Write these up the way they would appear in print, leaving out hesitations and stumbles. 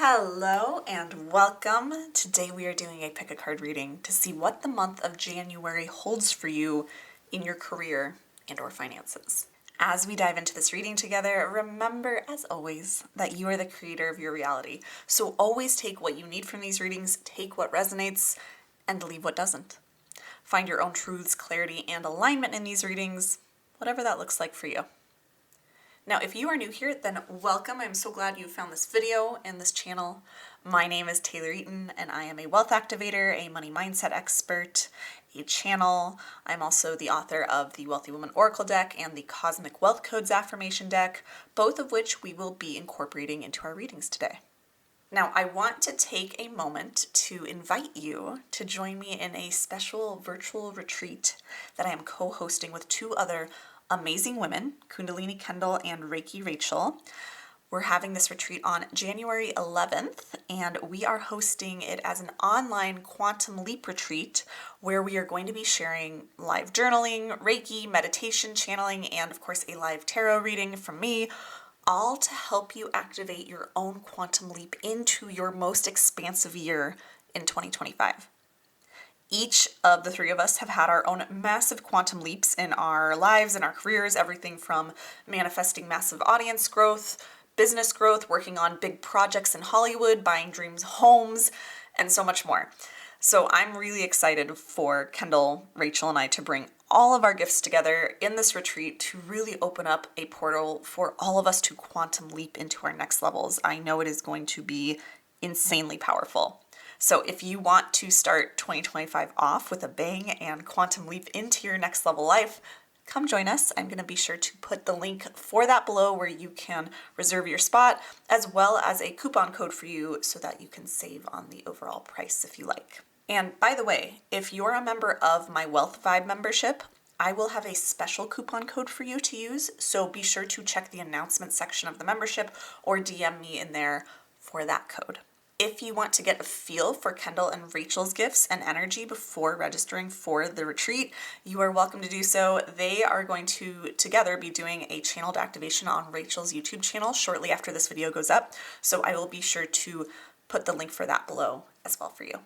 Hello and welcome. Today we are doing a pick a card reading to see what the month of January holds for you in your career and or finances. As we dive into this reading together, remember as always that you are the creator of your reality. So always take what you need from these readings, take what resonates, and leave what doesn't. Find your own truths, clarity, and alignment in these readings, whatever that looks like for you. Now, if you are new here, then welcome. I'm so glad you found this video and this channel. My name is Taylor Eaton, and I am a wealth activator, a money mindset expert, a channel. I'm also the author of the Wealthy Woman Oracle deck and the Cosmic Wealth Codes affirmation deck, both of which we will be incorporating into our readings today. Now, I want to take a moment to invite you to join me in a special virtual retreat that I am co-hosting with two other amazing women, Kundalini Kendall and Reiki Rachel. We're having this retreat on January 11th, and we are hosting it as an online quantum leap retreat where we are going to be sharing live journaling, Reiki, meditation, channeling, and of course a live tarot reading from me, all to help you activate your own quantum leap into your most expansive year in 2025. Each of the three of us have had our own massive quantum leaps in our lives and our careers, everything from manifesting massive audience growth, business growth, working on big projects in Hollywood, buying dreams homes, and so much more. So I'm really excited for Kendall, Rachel, and I to bring all of our gifts together in this retreat to really open up a portal for all of us to quantum leap into our next levels. I know it is going to be insanely powerful. So if you want to start 2025 off with a bang and quantum leap into your next level life, come join us. I'm going to be sure to put the link for that below where you can reserve your spot, as well as a coupon code for you so that you can save on the overall price if you like. And by the way, if you're a member of my Wealth Vibe membership, I will have a special coupon code for you to use. So be sure to check the announcement section of the membership or DM me in there for that code. If you want to get a feel for Kendall and Rachel's gifts and energy before registering for the retreat, you are welcome to do so. They are going to together be doing a channeled activation on Rachel's YouTube channel shortly after this video goes up. So I will be sure to put the link for that below as well for you.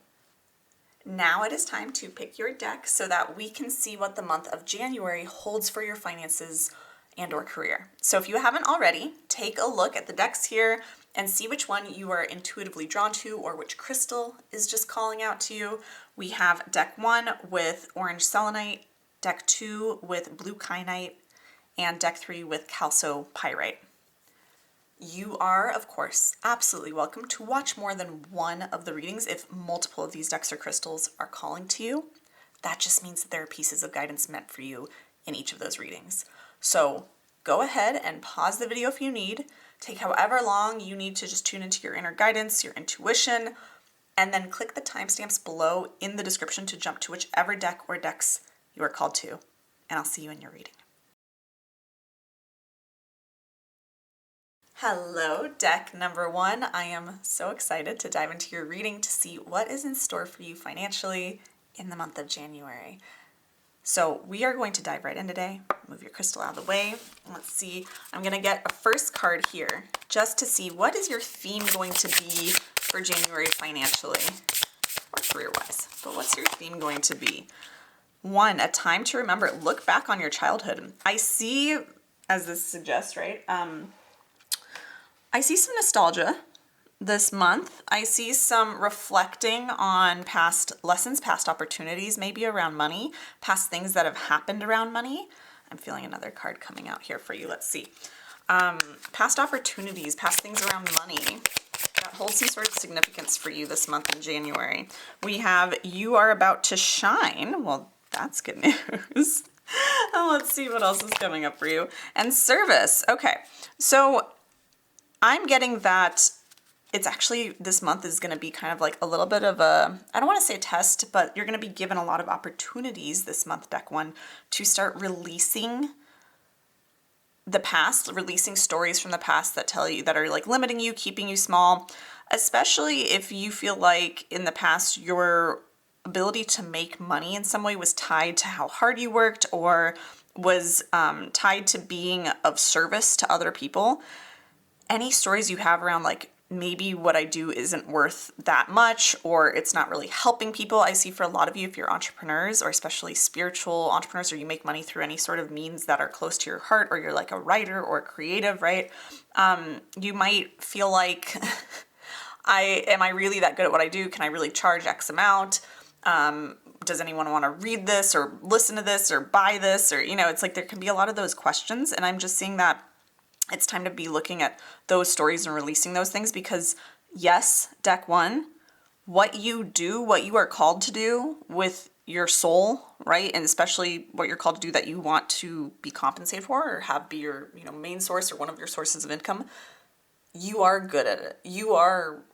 Now it is time to pick your deck so that we can see what the month of January holds for your finances and or career. So if you haven't already, take a look at the decks here and see which one you are intuitively drawn to or which crystal is just calling out to you. We have deck 1 with orange selenite, deck 2 with blue kyanite, and deck 3 with chalcopyrite. You are, of course, absolutely welcome to watch more than one of the readings if multiple of these decks or crystals are calling to you. That just means that there are pieces of guidance meant for you in each of those readings. So go ahead and pause the video if you need. Take however long you need to just tune into your inner guidance, your intuition, and then click the timestamps below in the description to jump to whichever deck or decks you are called to. And I'll see you in your reading. Hello, deck number 1. I am so excited to dive into your reading to see what is in store for you financially in the month of January. So we are going to dive right in today. Move your crystal out of the way. Let's see. I'm going to get a first card here just to see what is your theme going to be for January financially or career-wise. But what's your theme going to be? 1, a time to remember. Look back on your childhood. I see, as this suggests, right? I see some nostalgia this month. I see some reflecting on past lessons, past opportunities, maybe around money, past things that have happened around money. I'm feeling another card coming out here for you. Let's see. Past opportunities, past things around money that hold some sort of significance for you this month in January. We have you are about to shine. Well, that's good news. Let's see what else is coming up for you. And service. Okay, so I'm getting that it's actually, this month is going to be kind of like a little bit of a, I don't want to say test, but you're going to be given a lot of opportunities this month, deck 1, to start releasing the past, releasing stories from the past that tell you, that are like limiting you, keeping you small, especially if you feel like in the past your ability to make money in some way was tied to how hard you worked or was tied to being of service to other people. Any stories you have around like maybe what I do isn't worth that much, or it's not really helping people. I see for a lot of you, if you're entrepreneurs, or especially spiritual entrepreneurs, or you make money through any sort of means that are close to your heart, or you're like a writer or a creative, right? You might feel like, am I really that good at what I do? Can I really charge X amount? Does anyone want to read this or listen to this or buy this? Or, it's like there can be a lot of those questions. And I'm just seeing that it's time to be looking at those stories and releasing those things, because yes, deck one, what you do, what you are called to do with your soul, right? And especially what you're called to do that you want to be compensated for or have be your, main source or one of your sources of income. You are good at it. You are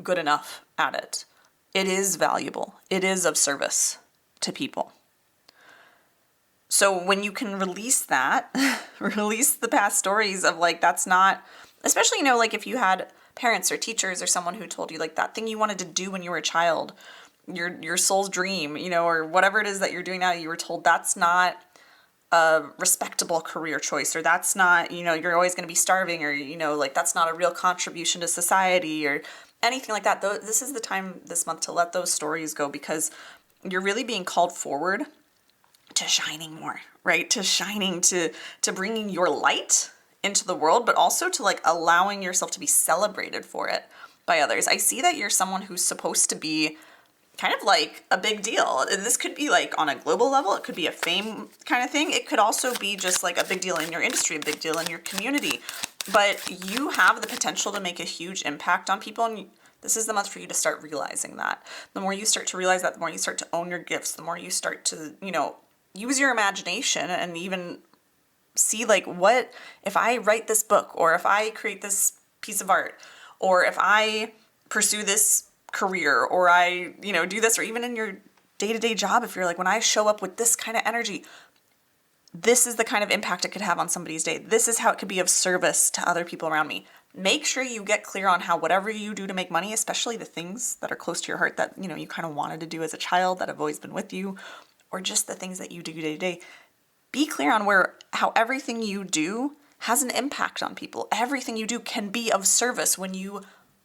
good enough at it. It is valuable. It is of service to people. So when you can release that, release the past stories of like, that's not, especially, like if you had parents or teachers or someone who told you like that thing you wanted to do when you were a child, your soul's dream, or whatever it is that you're doing now, you were told that's not a respectable career choice, or that's not, you're always going to be starving, or, like that's not a real contribution to society or anything like that. This is the time this month to let those stories go, because you're really being called forward to shining more, right? To shining, to bringing your light into the world, but also to like allowing yourself to be celebrated for it by others. I see that you're someone who's supposed to be kind of like a big deal. This could be like on a global level. It could be a fame kind of thing. It could also be just like a big deal in your industry, a big deal in your community. But you have the potential to make a huge impact on people, and this is the month for you to start realizing that. The more you start to realize that, the more you start to own your gifts, the more you start to, use your imagination and even see like, what if I write this book, or if I create this piece of art, or if I pursue this career, or I, do this, or even in your day-to-day job, if you're like, when I show up with this kind of energy, this is the kind of impact it could have on somebody's day. This is how it could be of service to other people around me. Make sure you get clear on how whatever you do to make money, especially the things that are close to your heart that, you kind of wanted to do as a child, that have always been with you, or just the things that you do day to day. Be clear on how everything you do has an impact on people. Everything you do can be of service when you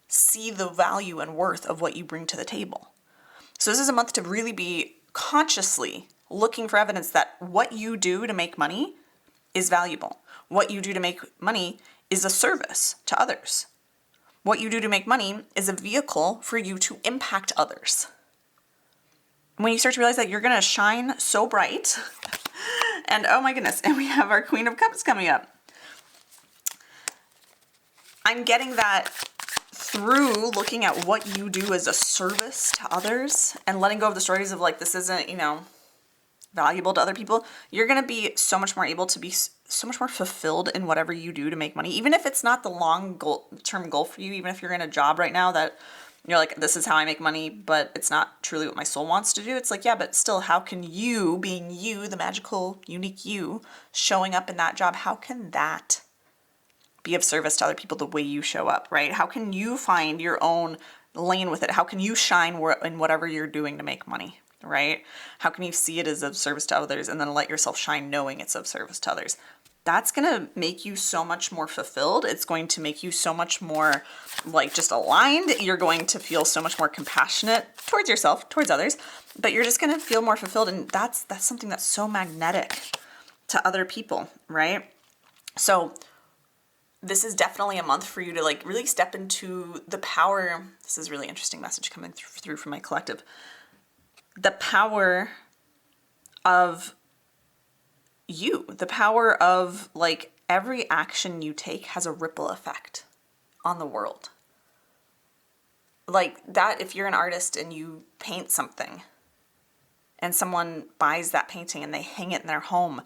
see the value and worth of what you bring to the table. So this is a month to really be consciously looking for evidence that what you do to make money is valuable. What you do to make money is a service to others. What you do to make money is a vehicle for you to impact others. When you start to realize that you're going to shine so bright, and oh my goodness, and we have our Queen of Cups coming up. I'm getting that through looking at what you do as a service to others and letting go of the stories of like, this isn't, valuable to other people. You're going to be so much more able to be so much more fulfilled in whatever you do to make money, even if it's not the long-term goal for you, even if you're in a job right now that you're like, this is how I make money, but it's not truly what my soul wants to do. It's like, yeah, but still, how can you, being you, the magical, unique you, showing up in that job, how can that be of service to other people the way you show up, right? How can you find your own lane with it? How can you shine in whatever you're doing to make money, right? How can you see it as of service to others and then let yourself shine knowing it's of service to others? That's going to make you so much more fulfilled. It's going to make you so much more like just aligned. You're going to feel so much more compassionate towards yourself, towards others, but you're just going to feel more fulfilled. And that's something that's so magnetic to other people, right? So this is definitely a month for you to like really step into the power. This is a really interesting message coming through from my collective. The power of you, the power of like every action you take has a ripple effect on the world. Like that, if you're an artist and you paint something and someone buys that painting and they hang it in their home,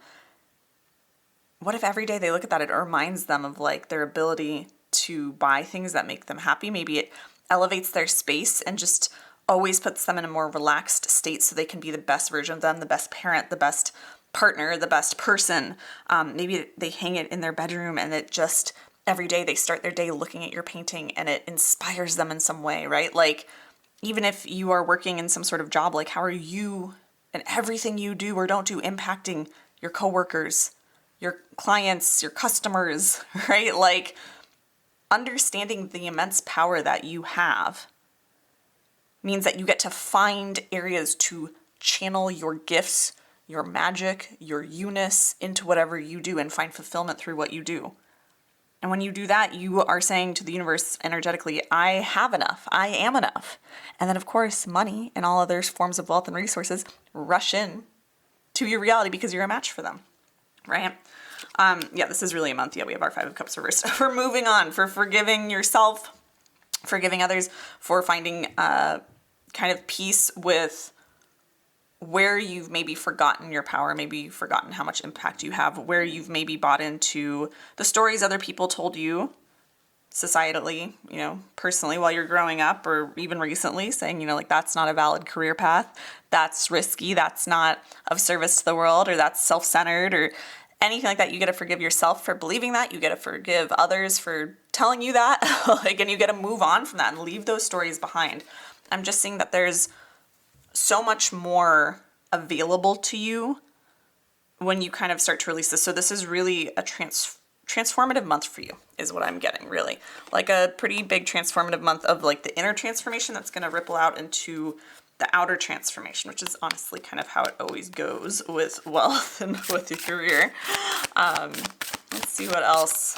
what if every day they look at that, it reminds them of like their ability to buy things that make them happy? Maybe it elevates their space and just always puts them in a more relaxed state so they can be the best version of them, the best parent, the best partner, the best person. Maybe they hang it in their bedroom and it just, every day they start their day looking at your painting and it inspires them in some way, right? Like even if you are working in some sort of job, like how are you and everything you do or don't do impacting your coworkers, your clients, your customers, right? Like understanding the immense power that you have means that you get to find areas to channel your gifts, your magic, your you-ness into whatever you do and find fulfillment through what you do. And when you do that, you are saying to the universe energetically, I have enough, I am enough. And then of course, money and all other forms of wealth and resources rush in to your reality because you're a match for them, right? Yeah, this is really a month. Yeah, we have our Five of Cups reversed. For moving on, for forgiving yourself, forgiving others, for finding kind of peace with where you've maybe forgotten your power, maybe forgotten how much impact you have, where you've maybe bought into the stories other people told you societally, personally while you're growing up, or even recently, saying, like, that's not a valid career path, that's risky, that's not of service to the world, or that's self-centered, or anything like that. You get to forgive yourself for believing that. You get to forgive others for telling you that, and you get to move on from that and leave those stories behind. I'm just seeing that there's so much more available to you when you kind of start to release this. So this is really a transformative month for you, is what I'm getting, really. Like a pretty big transformative month of like the inner transformation that's going to ripple out into the outer transformation, which is honestly kind of how it always goes with wealth and with your career. Let's see what else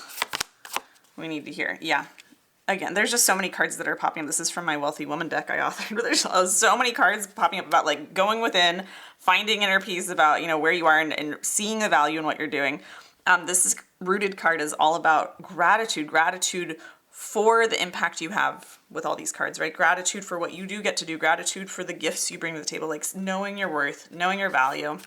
we need to hear. Yeah. Again, there's just so many cards that are popping up. This is from my Wealthy Woman deck I authored. There's so many cards popping up about like going within, finding inner peace, about, where you are and seeing the value in what you're doing. This Rooted card is all about gratitude for the impact you have with all these cards, right? Gratitude for what you do get to do, gratitude for the gifts you bring to the table, like knowing your worth, knowing your value.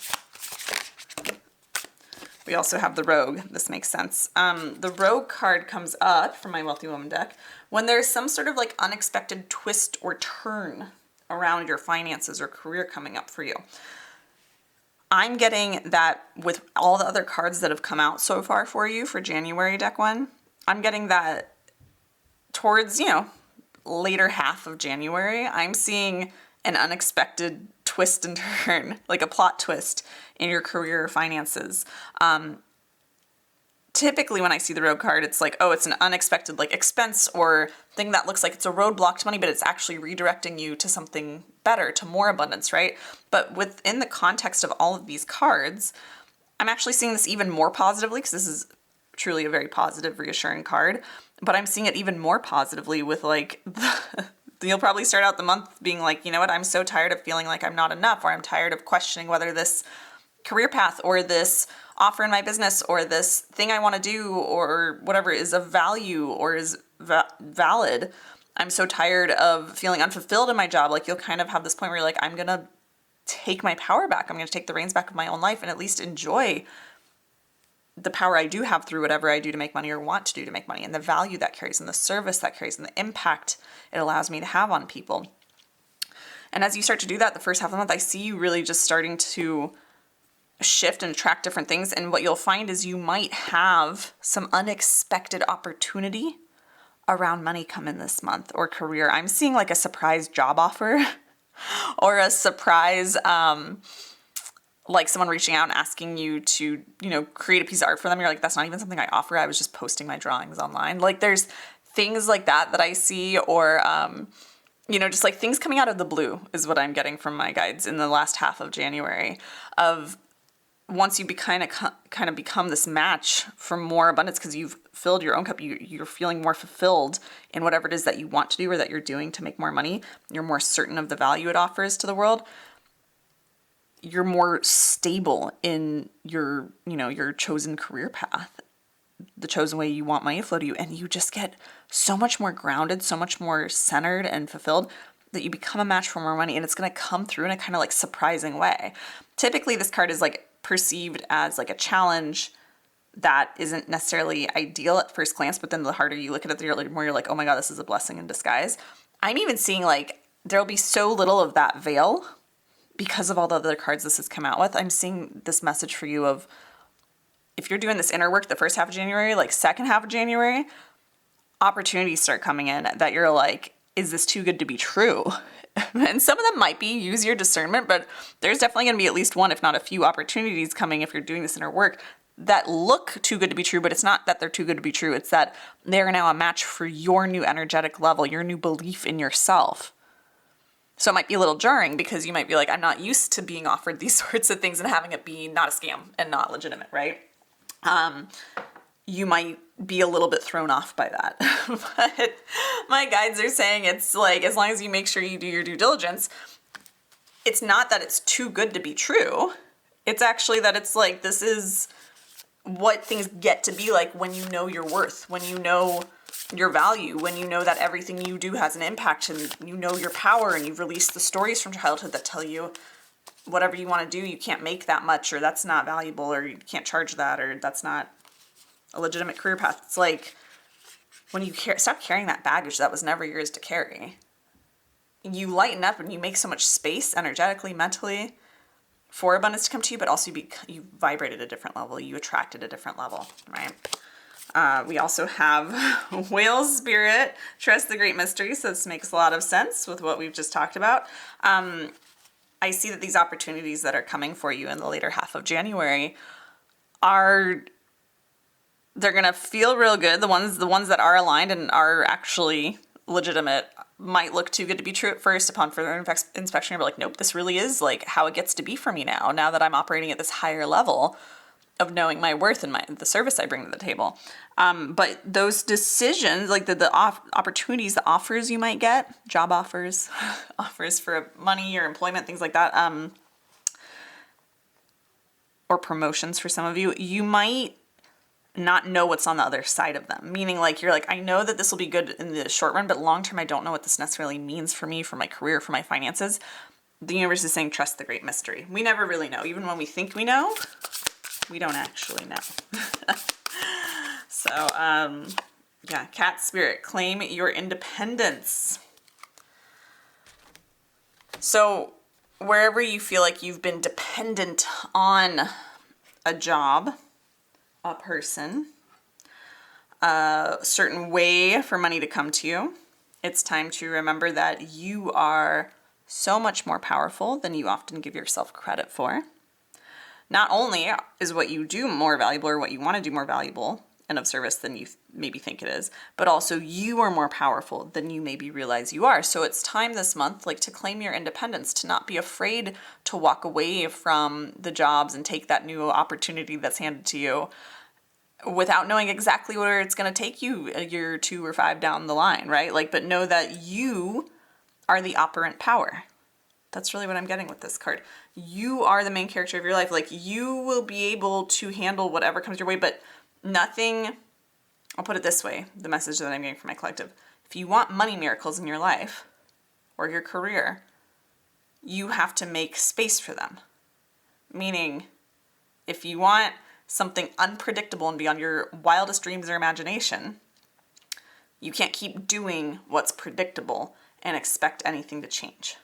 We also have the Rogue. This makes sense. The Rogue card comes up from my Wealthy Woman deck when there's some sort of like unexpected twist or turn around your finances or career coming up for you. I'm getting that with all the other cards that have come out so far for you for January deck one. I'm getting that towards, later half of January, I'm seeing an unexpected twist and turn, like a plot twist in your career or finances. Typically when I see the Rogue card, it's like, oh, it's an unexpected like expense or thing that looks like it's a roadblock to money, but it's actually redirecting you to something better, to more abundance, right? But within the context of all of these cards, I'm actually seeing this even more positively, because this is truly a very positive, reassuring card. But I'm seeing it even more positively with like, you'll probably start out the month being like, you know what, I'm so tired of feeling like I'm not enough, or I'm tired of questioning whether this career path or this offer in my business or this thing I want to do or whatever is of value or is valid. I'm so tired of feeling unfulfilled in my job. Like you'll kind of have this point where you're like, I'm going to take my power back. I'm going to take the reins back of my own life and at least enjoy the power I do have through whatever I do to make money or want to do to make money, and the value that carries and the service that carries and the impact it allows me to have on people. And as you start to do that the first half of the month, I see you really just starting to shift and attract different things. And what you'll find is you might have some unexpected opportunity around money come in this month or career. I'm seeing like a surprise job offer or a surprise, like someone reaching out and asking you to, create a piece of art for them. You're like, that's not even something I offer. I was just posting my drawings online. Like there's things like that I see, or, just like things coming out of the blue is what I'm getting from my guides in the last half of January. Of once you kind of become this match for more abundance because you've filled your own cup, you're feeling more fulfilled in whatever it is that you want to do or that you're doing to make more money. You're more certain of the value it offers to the world. You're more stable in your chosen career path, the chosen way you want money to flow to you. And you just get so much more grounded, so much more centered and fulfilled that you become a match for more money. And it's going to come through in a kind of like surprising way. Typically this card is like perceived as like a challenge that isn't necessarily ideal at first glance, but then the harder you look at it, the more you're like, oh my God, this is a blessing in disguise. I'm even seeing like there'll be so little of that veil because of all the other cards this has come out with. I'm seeing this message for you of, if you're doing this inner work the first half of January, like second half of January, opportunities start coming in that you're like, is this too good to be true? And some of them might be, use your discernment, but there's definitely going to be at least one, if not a few opportunities coming if you're doing this inner work that look too good to be true, but it's not that they're too good to be true. It's that they're now a match for your new energetic level, your new belief in yourself. So it might be a little jarring because you might be like, I'm not used to being offered these sorts of things and having it be not a scam and not legitimate, right? You might be a little bit thrown off by that. But my guides are saying it's like, as long as you make sure you do your due diligence, it's not that it's too good to be true. It's actually that it's like, this is what things get to be like when you know your worth, when you know your value, when you know that everything you do has an impact and you know your power and you've released the stories from childhood that tell you whatever you want to do, you can't make that much, or that's not valuable, or you can't charge that, or that's not a legitimate career path. It's like when you stop carrying that baggage that was never yours to carry, you lighten up and you make so much space energetically, mentally for abundance to come to you, but also you vibrate at a different level, you attract at a different level, right? We also have whale spirit, trust the great mystery. So this makes a lot of sense with what we've just talked about. I see that these opportunities that are coming for you in the later half of January they're going to feel real good. The ones that are aligned and are actually legitimate might look too good to be true at first. Upon further inspection, you're like, nope, this really is like how it gets to be for me now that I'm operating at this higher level of knowing my worth and the service I bring to the table. But those decisions, like the opportunities, the offers you might get, job offers, offers for money or employment, things like that, or promotions for some of you, you might not know what's on the other side of them. Meaning like, you're like, I know that this will be good in the short run, but long term, I don't know what this necessarily means for me, for my career, for my finances. The universe is saying, trust the great mystery. We never really know. Even when we think we know, we don't actually know. So, yeah, cat spirit, claim your independence. So wherever you feel like you've been dependent on a job, a person, a certain way for money to come to you, it's time to remember that you are so much more powerful than you often give yourself credit for. Not only is what you do more valuable, or what you want to do more valuable and of service than you maybe think it is, but also you are more powerful than you maybe realize you are. So it's time this month, like, to claim your independence, to not be afraid to walk away from the jobs and take that new opportunity that's handed to you without knowing exactly where it's going to take you a year or 2 or 5 down the line, right? Like, but know that you are the operant power. That's really what I'm getting with this card. You are the main character of your life. Like, you will be able to handle whatever comes your way, but nothing, I'll put it this way, the message that I'm getting from my collective. If you want money miracles in your life or your career, you have to make space for them. Meaning, if you want something unpredictable and beyond your wildest dreams or imagination, you can't keep doing what's predictable and expect anything to change.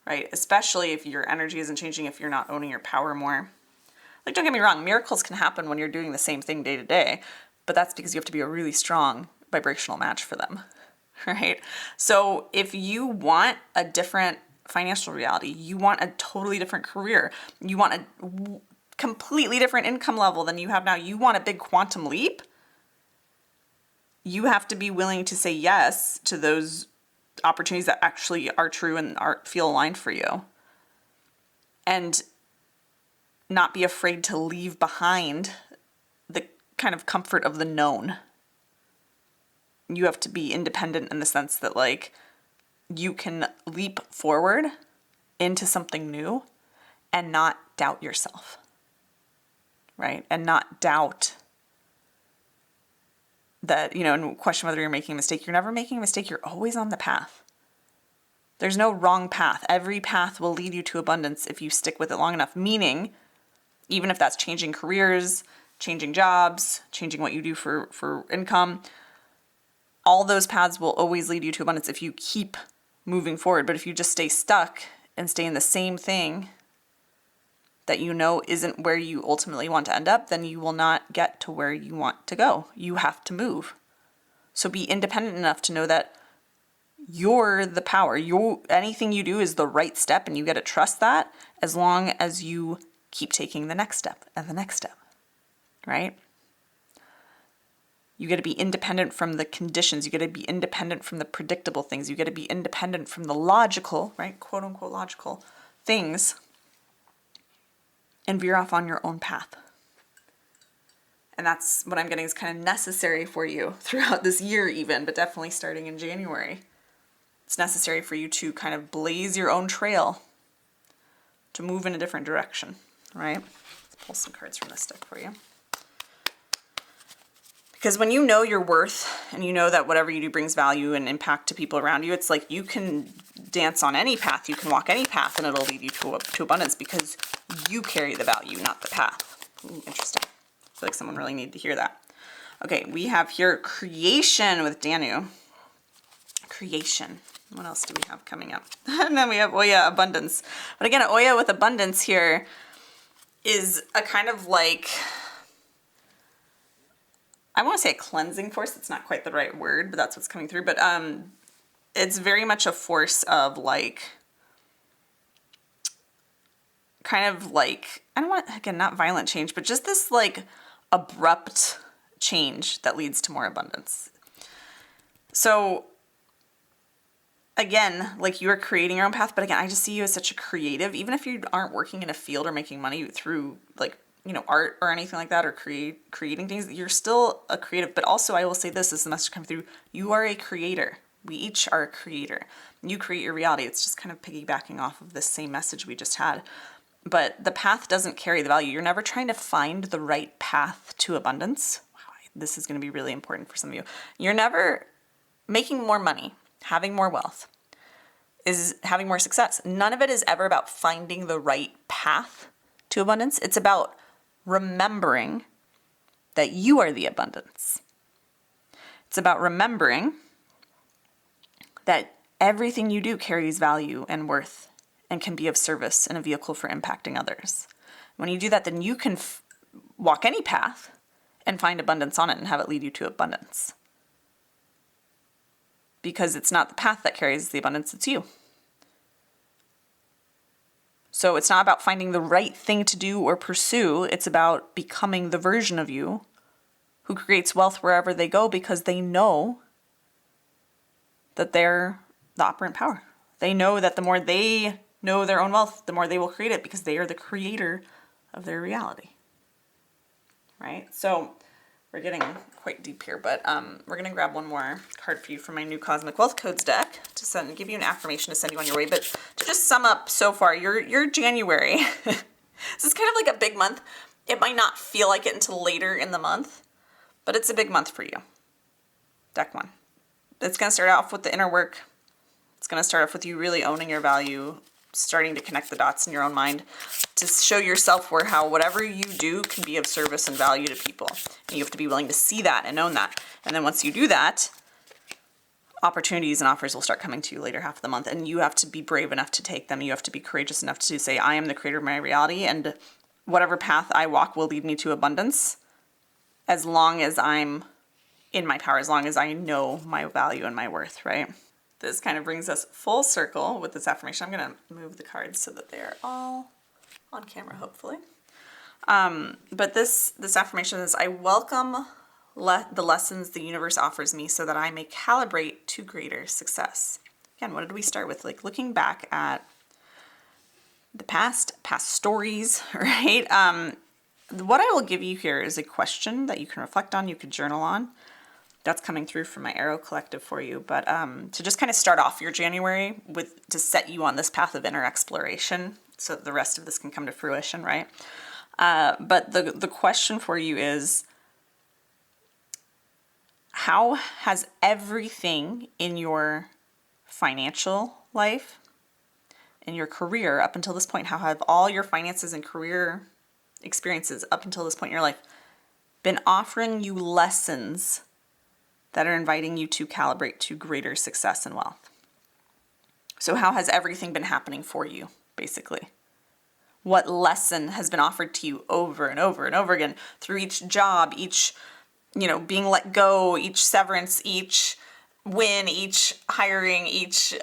Right? Especially if your energy isn't changing, if you're not owning your power more. Like, don't get me wrong, miracles can happen when you're doing the same thing day to day, but that's because you have to be a really strong vibrational match for them, right? So if you want a different financial reality, you want a totally different career, you want a completely different income level than you have now, you want a big quantum leap, you have to be willing to say yes to those opportunities that actually are true and feel aligned for you. And not be afraid to leave behind the kind of comfort of the known. You have to be independent in the sense that, like, you can leap forward into something new and not doubt yourself, right? And not doubt that, and question whether you're making a mistake. You're never making a mistake. You're always on the path. There's no wrong path. Every path will lead you to abundance if you stick with it long enough. Meaning, even if that's changing careers, changing jobs, changing what you do for income, all those paths will always lead you to abundance if you keep moving forward. But if you just stay stuck and stay in the same thing that you know isn't where you ultimately want to end up, then you will not get to where you want to go. You have to move. So be independent enough to know that you're the power. Anything you do is the right step, and you get to trust that as long as you keep taking the next step and the next step. right? You got to be independent from the conditions. You got to be independent from the predictable things. You got to be independent from the logical, right? Quote unquote logical things, and veer off on your own path. And that's what I'm getting is kind of necessary for you throughout this year even, but definitely starting in January. It's necessary for you to kind of blaze your own trail to move in a different direction, right? Let's pull some cards from this deck for you. Because when you know your worth and you know that whatever you do brings value and impact to people around you, it's like you can dance on any path, you can walk any path, and it'll lead you to abundance because you carry the value, not the path. Ooh, interesting. I feel like someone really needed to hear that. Okay, we have here creation with Danu. Creation. What else do we have coming up? And then we have Oya, abundance. But again, Oya with abundance here is a kind of like, I want to say a cleansing force. It's not quite the right word, but that's what's coming through. But it's very much a force of like, kind of like, I don't want, again, not violent change, but just this like abrupt change that leads to more abundance. So again, like you are creating your own path, but again, I just see you as such a creative, even if you aren't working in a field or making money through like, you know, art or anything like that, or creating things, you're still a creative. But also I will say this is the message coming through. You are a creator. We each are a creator. You create your reality. It's just kind of piggybacking off of this same message we just had. But the path doesn't carry the value. You're never trying to find the right path to abundance. Wow, this is going to be really important for some of you. You're never making more money, having more wealth, is having more success. None of it is ever about finding the right path to abundance. It's about remembering that you are the abundance. It's about remembering that everything you do carries value and worth and can be of service and a vehicle for impacting others. When you do that, then you can walk any path and find abundance on it and have it lead you to abundance. Because it's not the path that carries the abundance, it's you. So it's not about finding the right thing to do or pursue. It's about becoming the version of you who creates wealth wherever they go because they know that they're the operant power. They know that the more they know their own wealth, the more they will create it because they are the creator of their reality. Right? So we're getting quite deep here, but we're going to grab one more card for you from my new Cosmic Wealth Codes deck to give you an affirmation to send you on your way. But to just sum up so far, your January, this is kind of like a big month. It might not feel like it until later in the month, but it's a big month for you. Deck one. It's going to start off with the inner work. It's going to start off with you really owning your value, starting to connect the dots in your own mind to show your self-worth, how whatever you do can be of service and value to people. And you have to be willing to see that and own that. And then once you do that, opportunities and offers will start coming to you later half of the month. And you have to be brave enough to take them. You have to be courageous enough to say, I am the creator of my reality, and whatever path I walk will lead me to abundance as long as I'm in my power, as long as I know my value and my worth, right? This kind of brings us full circle with this affirmation. I'm going to move the cards so that they're all on camera, hopefully. But this affirmation is, I welcome the lessons the universe offers me so that I may calibrate to greater success. Again, what did we start with? Like looking back at the past stories, right? What I will give you here is a question that you can reflect on, you could journal on. That's coming through from my Arrow Collective for you. But to just kind of start off your January to set you on this path of inner exploration so that the rest of this can come to fruition, right? But the question for you is, how has everything in your financial life, in your career up until this point, how have all your finances and career experiences up until this point in your life been offering you lessons that are inviting you to calibrate to greater success and wealth? So how has everything been happening for you, basically? What lesson has been offered to you over and over and over again through each job, each, being let go, each severance, each win, each hiring, each,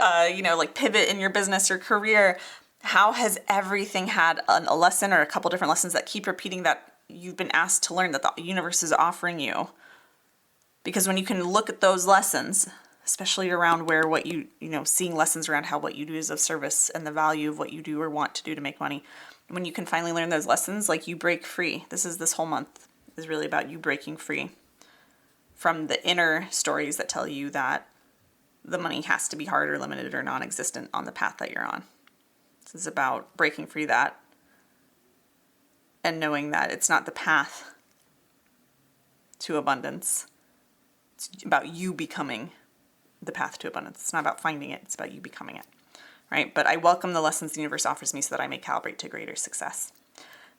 pivot in your business or career? How has everything had a lesson or a couple different lessons that keep repeating that you've been asked to learn, that the universe is offering you. Because when you can look at those lessons, especially around where what seeing lessons around how what you do is of service and the value of what you do or want to do to make money, when you can finally learn those lessons, like you break free. This whole month is really about you breaking free from the inner stories that tell you that the money has to be hard or limited or non-existent on the path that you're on. This is about breaking free that and knowing that it's not the path to abundance. It's about you becoming the path to abundance. It's not about finding it. It's about you becoming it, right? But I welcome the lessons the universe offers me so that I may calibrate to greater success.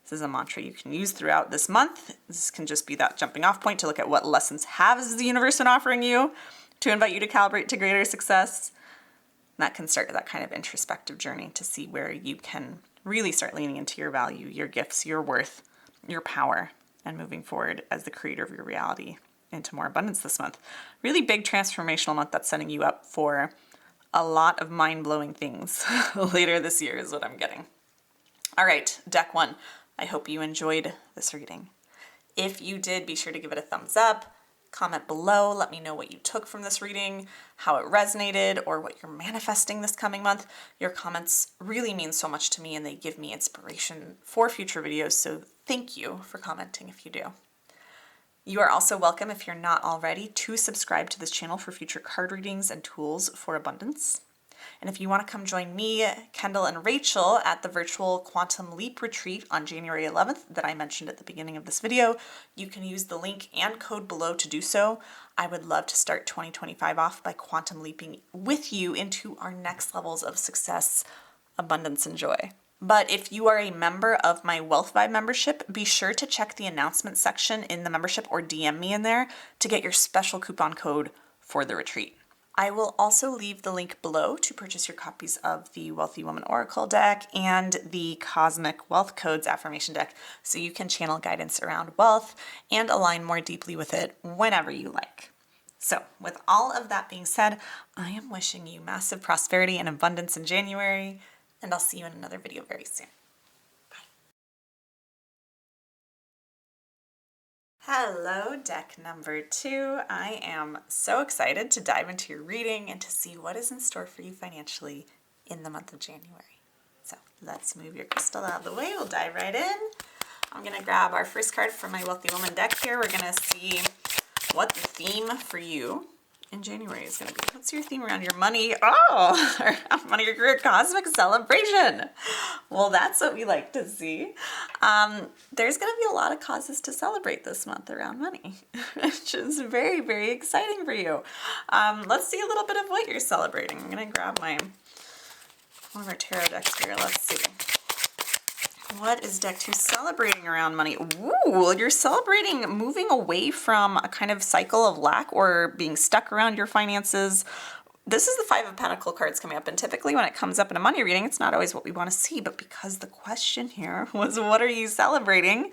This is a mantra you can use throughout this month. This can just be that jumping off point to look at what lessons has the universe been offering you to invite you to calibrate to greater success. And that can start that kind of introspective journey to see where you can really start leaning into your value, your gifts, your worth, your power, and moving forward as the creator of your reality into more abundance this month. Really big transformational month that's setting you up for a lot of mind-blowing things later this year is what I'm getting. All right, deck 1. I hope you enjoyed this reading. If you did, be sure to give it a thumbs up. Comment below. Let me know what you took from this reading, how it resonated, or what you're manifesting this coming month. Your comments really mean so much to me and they give me inspiration for future videos, so thank you for commenting if you do. You are also welcome, if you're not already, to subscribe to this channel for future card readings and tools for abundance. And if you want to come join me, Kendall, and Rachel at the virtual Quantum Leap Retreat on January 11th that I mentioned at the beginning of this video, you can use the link and code below to do so. I would love to start 2025 off by quantum leaping with you into our next levels of success, abundance, and joy. But if you are a member of my Wealth Vibe membership, be sure to check the announcement section in the membership or DM me in there to get your special coupon code for the retreat. I will also leave the link below to purchase your copies of the Wealthy Woman Oracle deck and the Cosmic Wealth Codes affirmation deck so you can channel guidance around wealth and align more deeply with it whenever you like. So, with all of that being said, I am wishing you massive prosperity and abundance in January, and I'll see you in another video very soon. Hello, deck number 2. I am so excited to dive into your reading and to see what is in store for you financially in the month of January. So let's move your crystal out of the way. We'll dive right in. I'm going to grab our first card from my Wealthy Woman deck here. We're going to see what the theme for you in January is going to be. What's your theme around your money? Oh, money, your career, cosmic celebration. Well, that's what we like to see. There's going to be a lot of causes to celebrate this month around money, which is very, very exciting for you. Let's see a little bit of what you're celebrating. I'm going to grab one of our tarot decks here. Let's see. What is deck 2 celebrating around money? Ooh, you're celebrating moving away from a kind of cycle of lack or being stuck around your finances. This is the 5 of Pentacles cards coming up, and typically when it comes up in a money reading, it's not always what we want to see, but because the question here was, what are you celebrating?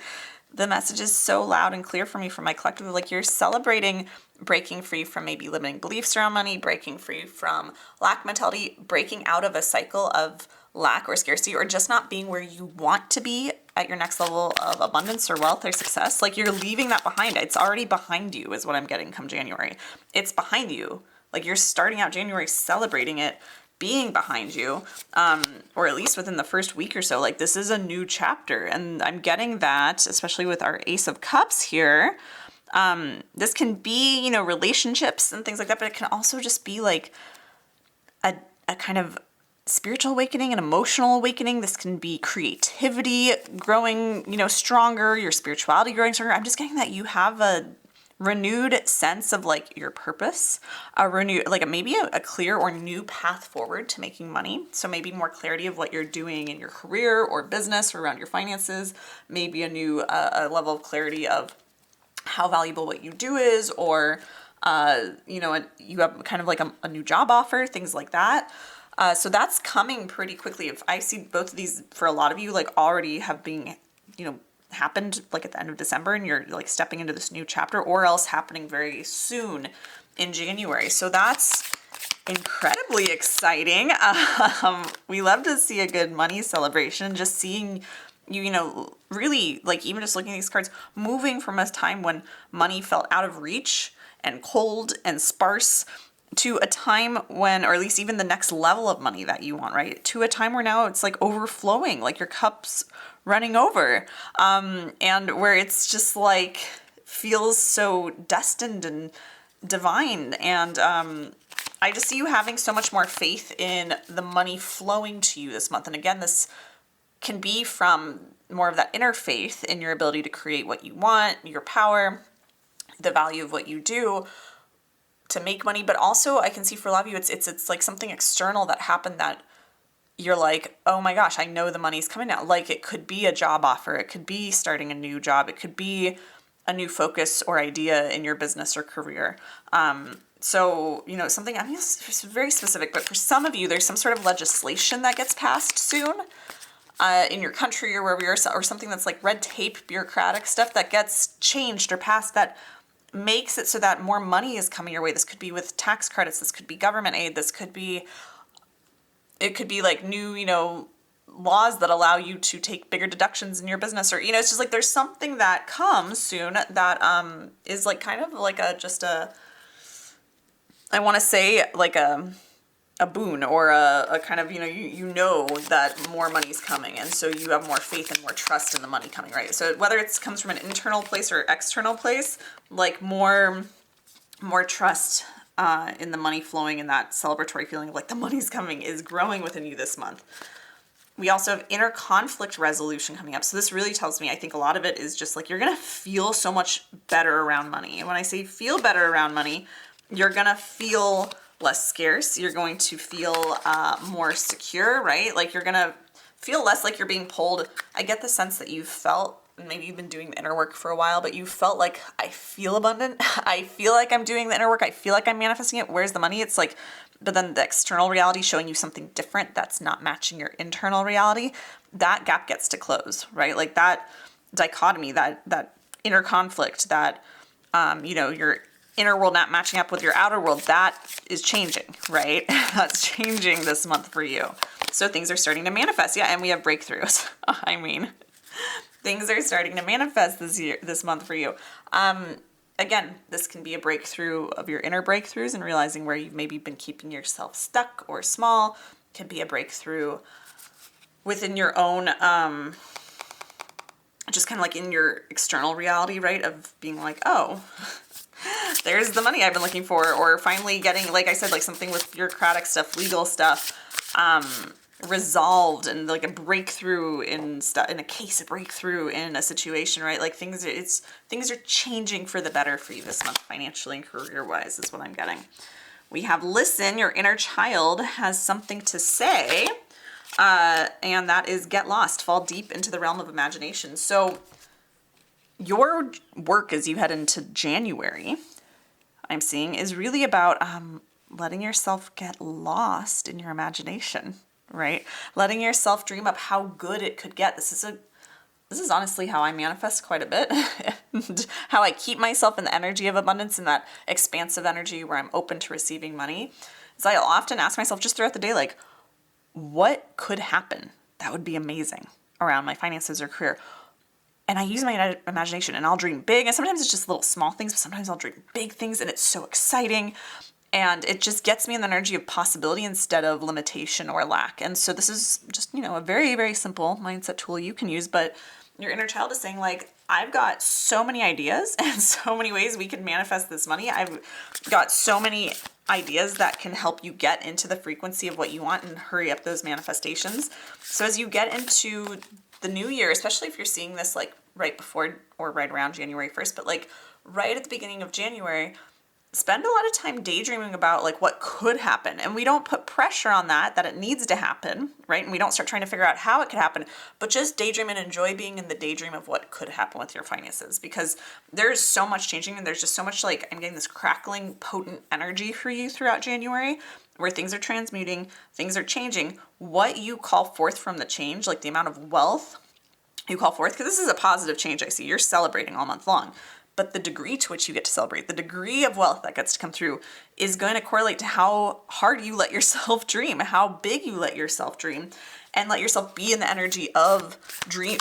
The message is so loud and clear for me from my collective, like you're celebrating breaking free from maybe limiting beliefs around money, breaking free from lack mentality, breaking out of a cycle of lack or scarcity, or just not being where you want to be at your next level of abundance or wealth or success. Like you're leaving that behind. It's already behind you is what I'm getting come January. It's behind you. Like you're starting out January celebrating it being behind you, or at least within the first week or so. Like this is a new chapter, and I'm getting that, especially with our Ace of Cups here. This can be, relationships and things like that, but it can also just be like a kind of spiritual awakening, an emotional awakening. This can be creativity growing, stronger, your spirituality growing stronger. I'm just getting that you have a renewed sense of like your purpose, maybe a clear or new path forward to making money. So maybe more clarity of what you're doing in your career or business or around your finances, maybe a new a level of clarity of how valuable what you do is, or, you have kind of like a new job offer, things like that. So that's coming pretty quickly. If I see both of these for a lot of you, like already have been, happened like at the end of December, and you're like stepping into this new chapter, or else happening very soon in January. So that's incredibly exciting. We love to see a good money celebration, just seeing really, like, even just looking at these cards, moving from a time when money felt out of reach and cold and sparse to a time when, or at least even the next level of money that you want, right? To a time where now it's like overflowing, like your cup's running over, and where it's just like feels so destined and divine. And I just see you having so much more faith in the money flowing to you this month. And again, this can be from more of that inner faith in your ability to create what you want, your power, the value of what you do to make money. But also I can see for a lot of you, it's like something external that happened that you're like, oh my gosh, I know the money's coming now. Like, it could be a job offer. It could be starting a new job. It could be a new focus or idea in your business or career. So, something, I mean, it's very specific, but for some of you, there's some sort of legislation that gets passed soon in your country or wherever you're, or something that's like red tape, bureaucratic stuff that gets changed or passed that makes it so that more money is coming your way. This could be with tax credits. This could be government aid. It could be like new, laws that allow you to take bigger deductions in your business, or, it's just like there's something that comes soon that is like kind of like I want to say like a boon or a kind of, you know that more money's coming. And so you have more faith and more trust in the money coming, right? So whether it comes from an internal place or external place, like more trust in the money flowing, and that celebratory feeling of like the money's coming is growing within you this month. We also have inner conflict resolution coming up. So this really tells me, I think a lot of it is just like you're going to feel so much better around money. And when I say feel better around money, you're going to feel less scarce. You're going to feel more secure, right? Like you're going to feel less like you're being pulled. I get the sense that you've felt, maybe you've been doing the inner work for a while, but you felt like, I feel abundant. I feel like I'm doing the inner work. I feel like I'm manifesting it. Where's the money? It's like, but then the external reality showing you something different that's not matching your internal reality, that gap gets to close, right? Like that dichotomy, that inner conflict, that, your inner world not matching up with your outer world, that is changing, right? That's changing this month for you. So things are starting to manifest. Yeah, and we have breakthroughs. I mean, things are starting to manifest this month for you. Again, this can be a breakthrough of your inner breakthroughs and realizing where you've maybe been keeping yourself stuck or small. It can be a breakthrough within your own, just kind of like in your external reality, right? Of being like, oh, there's the money I've been looking for, or finally getting, like I said, like something with bureaucratic stuff, legal stuff, resolved, and like a breakthrough in a case, a breakthrough in a situation, right? Like things are changing for the better for you this month, financially and career wise, is what I'm getting. We have listen, your inner child has something to say, and that is get lost, fall deep into the realm of imagination. So your work as you head into January, I'm seeing, is really about letting yourself get lost in your imagination, right? Letting yourself dream up how good it could get. This is honestly how I manifest quite a bit, and how I keep myself in the energy of abundance and that expansive energy where I'm open to receiving money. So I'll often ask myself just throughout the day, like, what could happen that would be amazing around my finances or career? And I use my imagination, and I'll dream big. And sometimes it's just little small things, but sometimes I'll dream big things, and it's so exciting. And it just gets me in the energy of possibility instead of limitation or lack. And so this is just, a very, very simple mindset tool you can use. But your inner child is saying, like, I've got so many ideas and so many ways we can manifest this money. I've got so many ideas that can help you get into the frequency of what you want and hurry up those manifestations. So as you get into the new year, especially if you're seeing this like right before or right around January 1st, but like right at the beginning of January, spend a lot of time daydreaming about like what could happen. And we don't put pressure on that it needs to happen, right? And we don't start trying to figure out how it could happen, but just daydream and enjoy being in the daydream of what could happen with your finances, because there's so much changing, and there's just so much, like, I'm getting this crackling, potent energy for you throughout January where things are transmuting, things are changing. What you call forth from the change, like the amount of wealth you call forth, because this is a positive change I see. You're celebrating all month long. but the degree to which you get to celebrate, the degree of wealth that gets to come through is going to correlate to how hard you let yourself dream, how big you let yourself dream, and let yourself be in the energy of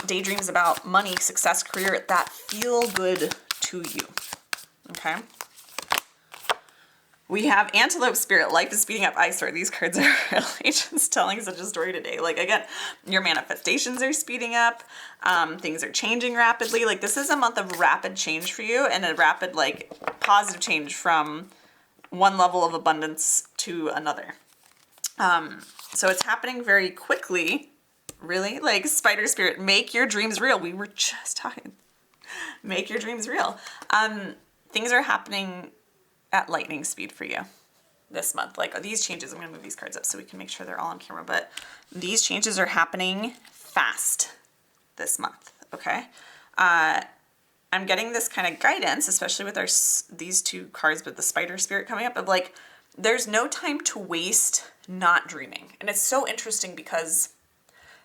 daydreams about money, success, career that feel good to you. Okay? We have Antelope Spirit. Life is speeding up. I swear, these cards are really just telling such a story today. Like, again, your manifestations are speeding up. Things are changing rapidly. Like, this is a month of rapid change for you, and a rapid, like, positive change from one level of abundance to another. So it's happening very quickly. Really? Like, Spider Spirit, make your dreams real. We were just talking. Make your dreams real. Things are happening at lightning speed for you this month. Like, these changes, I'm going to move these cards up so we can make sure they're all on camera, but these changes are happening fast this month, okay? I'm getting this kind of guidance, especially with these two cards with the Spider Spirit coming up, of like, there's no time to waste not dreaming. And it's so interesting because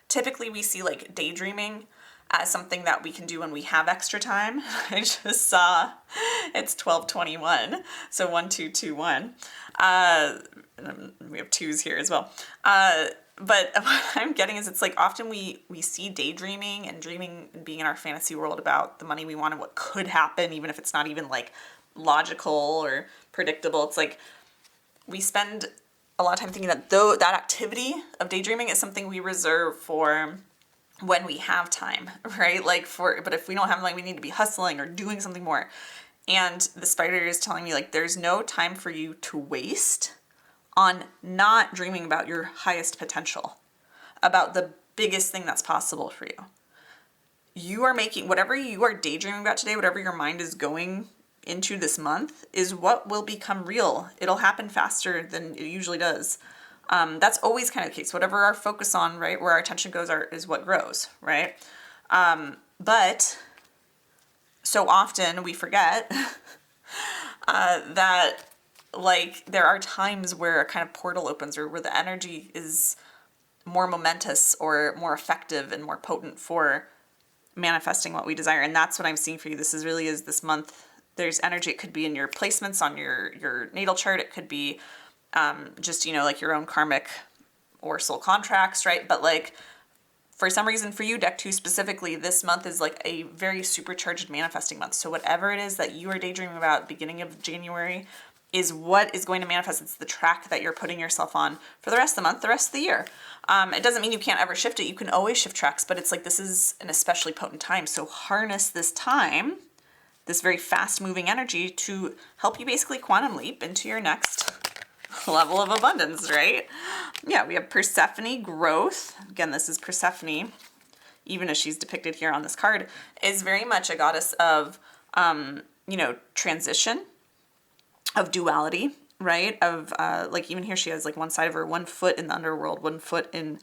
typically we see like daydreaming as something that we can do when we have extra time. I just saw it's 12:21, so 1221. We have twos here as well. But what I'm getting is it's like often we see daydreaming and dreaming and being in our fantasy world about the money we want and what could happen, even if it's not even like logical or predictable. It's like we spend a lot of time thinking that that activity of daydreaming is something we reserve for when we have time, right? Like but if we don't have time, we need to be hustling or doing something more. And the Spider is telling me like, there's no time for you to waste on not dreaming about your highest potential, about the biggest thing that's possible for you. You are making whatever you are daydreaming about today, whatever your mind is going into this month is what will become real. It'll happen faster than it usually does. That's always kind of the case. Whatever our focus on, right, where our attention goes is what grows, right? But so often we forget that like there are times where a kind of portal opens or where the energy is more momentous or more effective and more potent for manifesting what we desire. And that's what I'm seeing for you. This is really is this month. There's energy. It could be in your placements on your natal chart. It could be just, like your own karmic or soul contracts, right? But like for some reason for you, deck 2 specifically, this month is like a very supercharged manifesting month. So whatever it is that you are daydreaming about beginning of January is what is going to manifest. It's the track that you're putting yourself on for the rest of the month, the rest of the year. It doesn't mean you can't ever shift it. You can always shift tracks, but it's like this is an especially potent time. So harness this time, this very fast moving energy to help you basically quantum leap into your next level of abundance, right? Yeah, we have Persephone, growth. Again, this is Persephone, even as she's depicted here on this card, is very much a goddess of, transition, of duality, right? Of, like even here she has like one side of her, 1 foot in the underworld, 1 foot in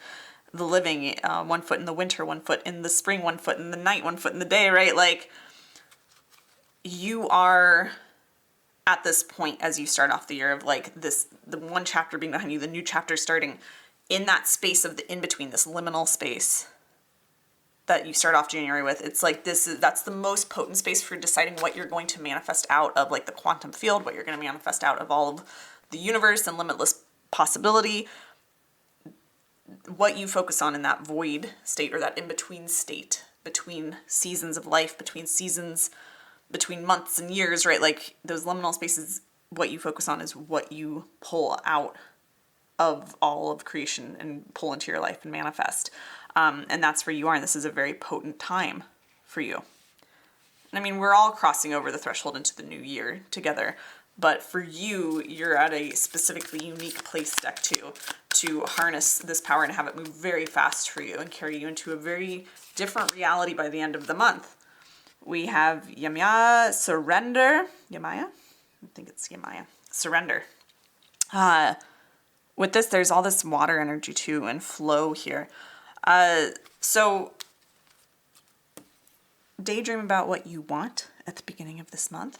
the living, 1 foot in the winter, 1 foot in the spring, 1 foot in the night, 1 foot in the day, right? Like you are at this point as you start off the year of like this, the one chapter being behind you, the new chapter starting in that space of the in-between, this liminal space that you start off January with. It's like that's the most potent space for deciding what you're going to manifest out of like the quantum field, what you're going to manifest out of all of the universe and limitless possibility, what you focus on in that void state or that in-between state, between seasons of life, between seasons, between months and years, right? Like those liminal spaces, what you focus on is what you pull out of all of creation and pull into your life and manifest. And that's where you are. And this is a very potent time for you. I mean, we're all crossing over the threshold into the new year together. But for you, you're at a specifically unique place, deck 2, to harness this power and have it move very fast for you and carry you into a very different reality by the end of the month. We have Yamaya, surrender. Yamaya? I think it's Yamaya. Surrender. With this, there's all this water energy too and flow here. So daydream about what you want at the beginning of this month.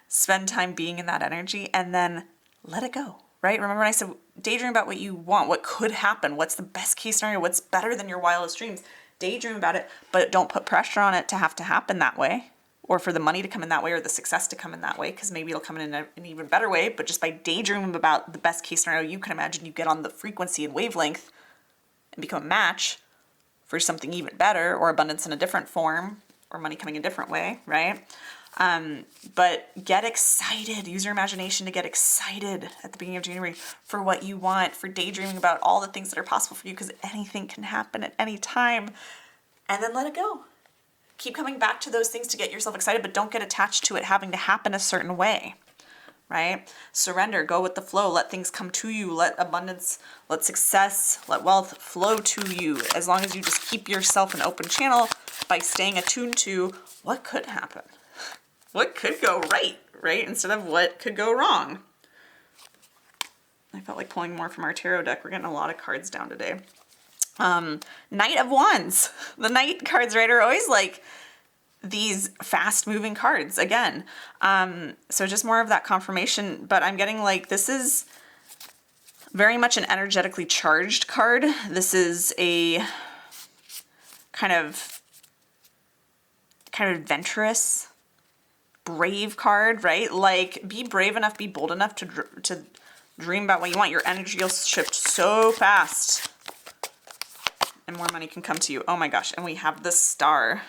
Spend time being in that energy and then let it go, right? Remember when I said daydream about what you want, what could happen, what's the best case scenario, what's better than your wildest dreams. Daydream about it, but don't put pressure on it to have to happen that way. or for the money to come in that way or the success to come in that way, because maybe it'll come in an even better way. But just by daydreaming about the best case scenario you can imagine, you get on the frequency and wavelength and become a match for something even better, or abundance in a different form, or money coming a different way, right? But get excited. Use your imagination to get excited at the beginning of January for what you want, for daydreaming about all the things that are possible for you, because anything can happen at any time. And then let it go. Keep coming back to those things to get yourself excited, but don't get attached to it having to happen a certain way, right? Surrender, go with the flow, let things come to you, let abundance, let success, let wealth flow to you, as long as you just keep yourself an open channel by staying attuned to what could happen. What could go right? Instead of what could go wrong. I felt like pulling more from our tarot deck. We're getting a lot of cards down today. Knight of Wands. The Knight cards, right, are always like these fast moving cards again. So just more of that confirmation, but I'm getting like, this is very much an energetically charged card. This is a kind of adventurous, brave card, right? Like, be brave enough, be bold enough to dream about what you want. Your energy will shift so fast and more money can come to you. Oh my gosh. And we have the Star,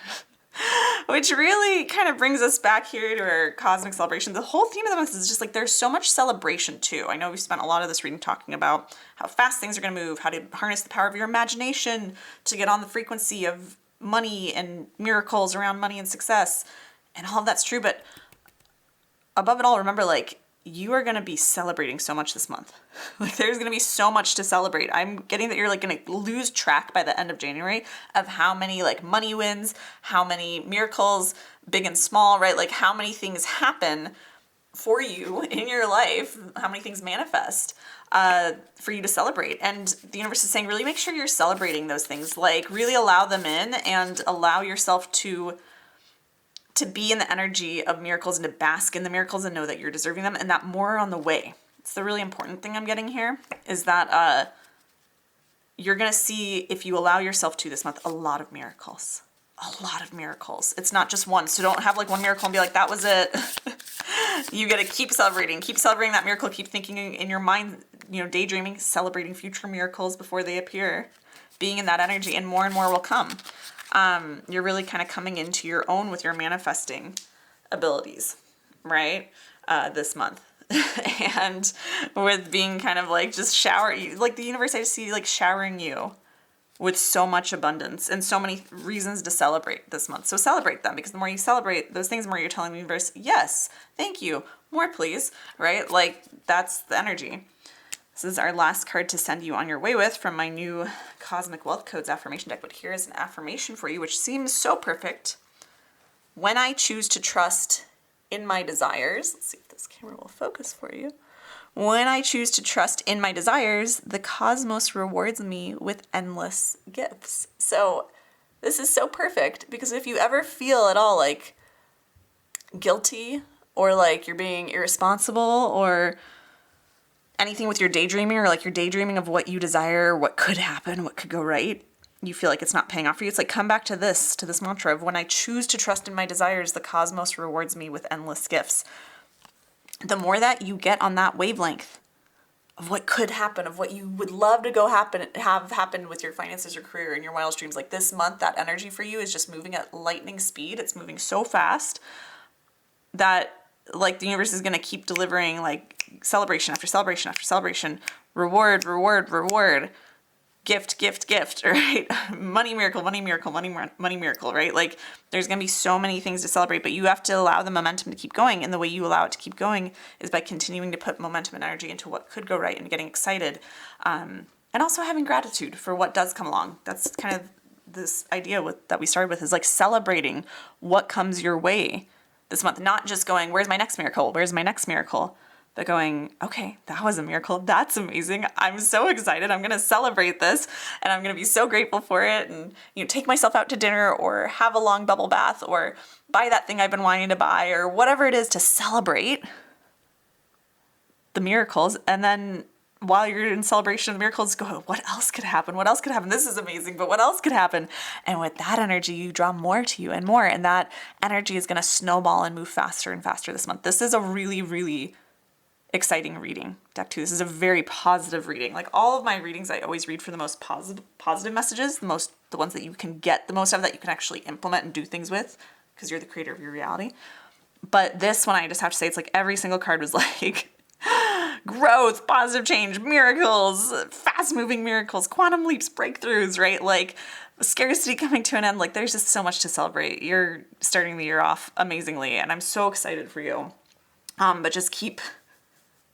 which really kind of brings us back here to our cosmic celebration. The whole theme of the month is just like, there's so much celebration too. I know we spent a lot of this reading talking about how fast things are going to move, how to harness the power of your imagination to get on the frequency of money and miracles around money and success. And all of that's true, but above it all, remember, like, you are going to be celebrating so much this month. Like, there's going to be so much to celebrate. I'm getting that you're, like, going to lose track by the end of January of how many, like, money wins, how many miracles, big and small, right? Like, how many things happen for you in your life, how many things manifest for you to celebrate. And the universe is saying, really make sure you're celebrating those things. Like, really allow them in and allow yourself to be in the energy of miracles and to bask in the miracles and know that you're deserving them, and that more are on the way. It's the really important thing I'm getting here, is that you're going to see, if you allow yourself to this month, a lot of miracles. A lot of miracles. It's not just one. So don't have like one miracle and be like, that was it. You got to keep celebrating that miracle. Keep thinking in your mind, daydreaming, celebrating future miracles before they appear, being in that energy, and more will come. You're really kind of coming into your own with your manifesting abilities, right? This month. And with being kind of like just like the universe, I just see like showering you with so much abundance and so many reasons to celebrate this month. So celebrate them, because the more you celebrate those things, the more you're telling the universe, yes, thank you, more please, right? Like, that's the energy. This is our last card to send you on your way with from my new Cosmic Wealth Codes affirmation deck. But here is an affirmation for you, which seems so perfect. When I choose to trust in my desires, let's see if this camera will focus for you. When I choose to trust in my desires, the cosmos rewards me with endless gifts. So this is so perfect, because if you ever feel at all like guilty, or like you're being irresponsible, or anything with your daydreaming, or like you're daydreaming of what you desire, what could happen, what could go right, you feel like it's not paying off for you, it's like, come back to this mantra of, when I choose to trust in my desires, the cosmos rewards me with endless gifts. The more that you get on that wavelength of what could happen, of what you would love to have happen with your finances, your career, and your wildest dreams, like this month, that energy for you is just moving at lightning speed. It's moving so fast that, like, the universe is going to keep delivering like celebration after celebration after celebration, reward, gift, right? Money miracle, money miracle, right? Like, there's going to be so many things to celebrate, but you have to allow the momentum to keep going. And the way you allow it to keep going is by continuing to put momentum and energy into what could go right and getting excited. And also having gratitude for what does come along. That's kind of this idea that we started with, is like celebrating what comes your way this month, not just going, where's my next miracle? But going, okay, that was a miracle. That's amazing. I'm so excited. I'm going to celebrate this, and I'm going to be so grateful for it. And, take myself out to dinner, or have a long bubble bath, or buy that thing I've been wanting to buy, or whatever it is, to celebrate the miracles. And then while you're in celebration of miracles, go, what else could happen? What else could happen? This is amazing, but what else could happen? And with that energy, you draw more to you and more. And that energy is going to snowball and move faster and faster this month. This is a really, really exciting reading, deck 2. This is a very positive reading. Like all of my readings, I always read for the most positive messages, the ones that you can get the most of, that you can actually implement and do things with, because you're the creator of your reality. But this one, I just have to say, it's like every single card was like growth, positive change, miracles, fast-moving miracles, quantum leaps, breakthroughs, right? Like scarcity coming to an end. Like there's just so much to celebrate. You're starting the year off amazingly, and I'm so excited for you. But just keep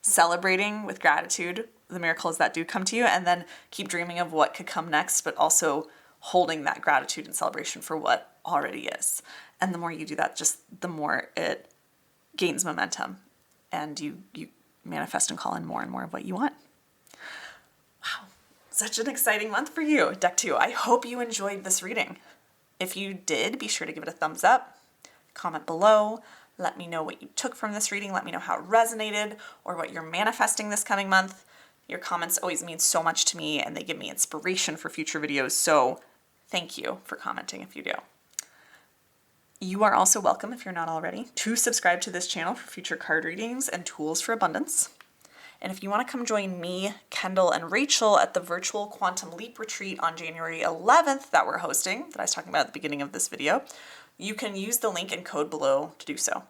celebrating with gratitude the miracles that do come to you, and then keep dreaming of what could come next, but also holding that gratitude and celebration for what already is. And the more you do that, just the more it gains momentum, and you manifest and call in more and more of what you want. Wow, such an exciting month for you, deck 2. I hope you enjoyed this reading. If you did, be sure to give it a thumbs up, comment below, let me know what you took from this reading, let me know how it resonated, or what you're manifesting this coming month. Your comments always mean so much to me, and they give me inspiration for future videos, so thank you for commenting if you do. You are also welcome, if you're not already, to subscribe to this channel for future card readings and tools for abundance. And if you want to come join me, Kendall, and Rachel at the virtual Quantum Leap Retreat on January 11th that we're hosting, that I was talking about at the beginning of this video, you can use the link and code below to do so.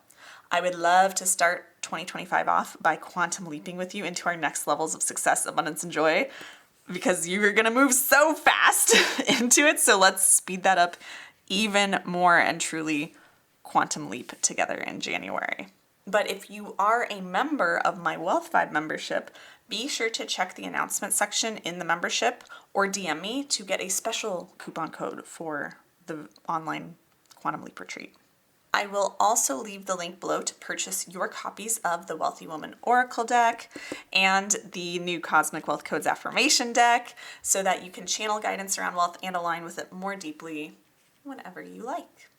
I would love to start 2025 off by quantum leaping with you into our next levels of success, abundance, and joy, because you're going to move so fast into it. So let's speed that up even more and truly quantum leap together in January. But if you are a member of my Wealth Vibe membership, be sure to check the announcement section in the membership or DM me to get a special coupon code for the online Quantum Leap Retreat. I will also leave the link below to purchase your copies of the Wealthy Woman Oracle deck and the new Cosmic Wealth Codes Affirmation deck, so that you can channel guidance around wealth and align with it more deeply whenever you like.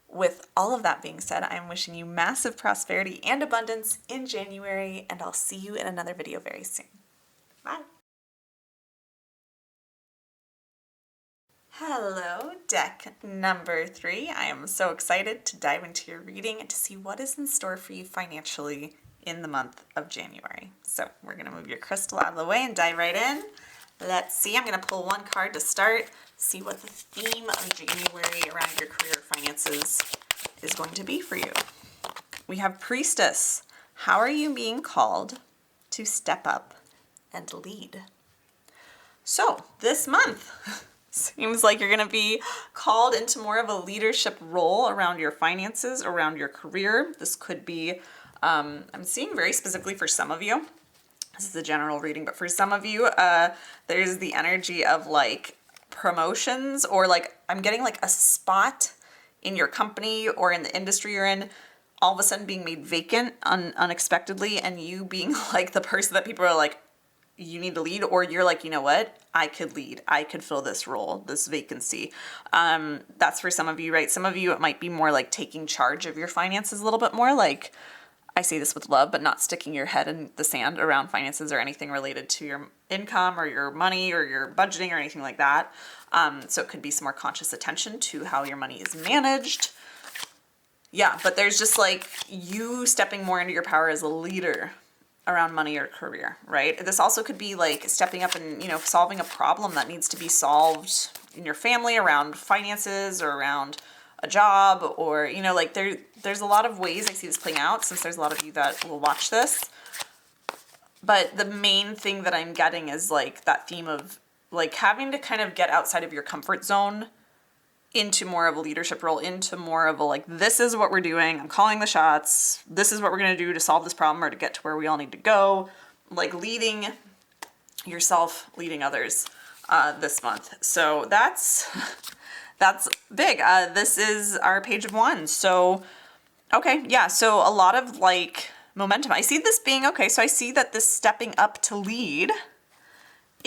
With all of that being said, I am wishing you massive prosperity and abundance in January, and I'll see you in another video very soon. Bye. Hello, deck number 3. I am so excited to dive into your reading and to see what is in store for you financially in the month of January. So we're going to move your crystal out of the way and dive right in. Let's see. I'm going to pull one card to start, see what the theme of January around your career finances is going to be for you. We have Priestess. How are you being called to step up and lead? So this month seems like you're going to be called into more of a leadership role around your finances, around your career. This could be, I'm seeing very specifically for some of you, this is a general reading, but for some of you, there's the energy of like promotions, or like I'm getting like a spot in your company or in the industry you're in all of a sudden being made vacant unexpectedly, and you being like the person that people are like, you need to lead, or you're like, you know what, I could lead, I could fill this role, this vacancy. That's for some of you, right? Some of you, it might be more like taking charge of your finances a little bit more. Like, I say this with love, but not sticking your head in the sand around finances or anything related to your income or your money or your budgeting or anything like that. So it could be some more conscious attention to how your money is managed. Yeah, but there's just like you stepping more into your power as a leader around money or career, right? This also could be like stepping up and, you know, solving a problem that needs to be solved in your family around finances or around a job, or, you know, like there's a lot of ways I see this playing out, since there's a lot of you that will watch this. But the main thing that I'm getting is like that theme of like having to kind of get outside of your comfort zone into more of a leadership role, into more of a like, this is what we're doing, I'm calling the shots, this is what we're going to do to solve this problem or to get to where we all need to go. Like leading yourself, leading others this month. So that's big. This is our page of wands. So, okay. Yeah. So a lot of like momentum. I see this being, okay. So I see that this stepping up to lead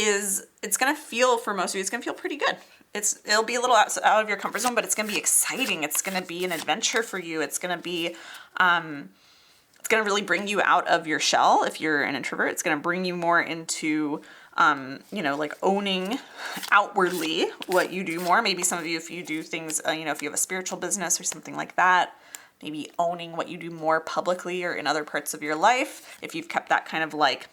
it's going to feel, for most of you, it's going to feel pretty good. It'll be a little out of your comfort zone, but it's going to be exciting. It's going to be an adventure for you. It's going to be, It's going to really bring you out of your shell. If you're an introvert, it's going to bring you more into, like owning outwardly what you do more. Maybe some of you, if you do things, if you have a spiritual business or something like that, maybe owning what you do more publicly or in other parts of your life. If you've kept that kind of like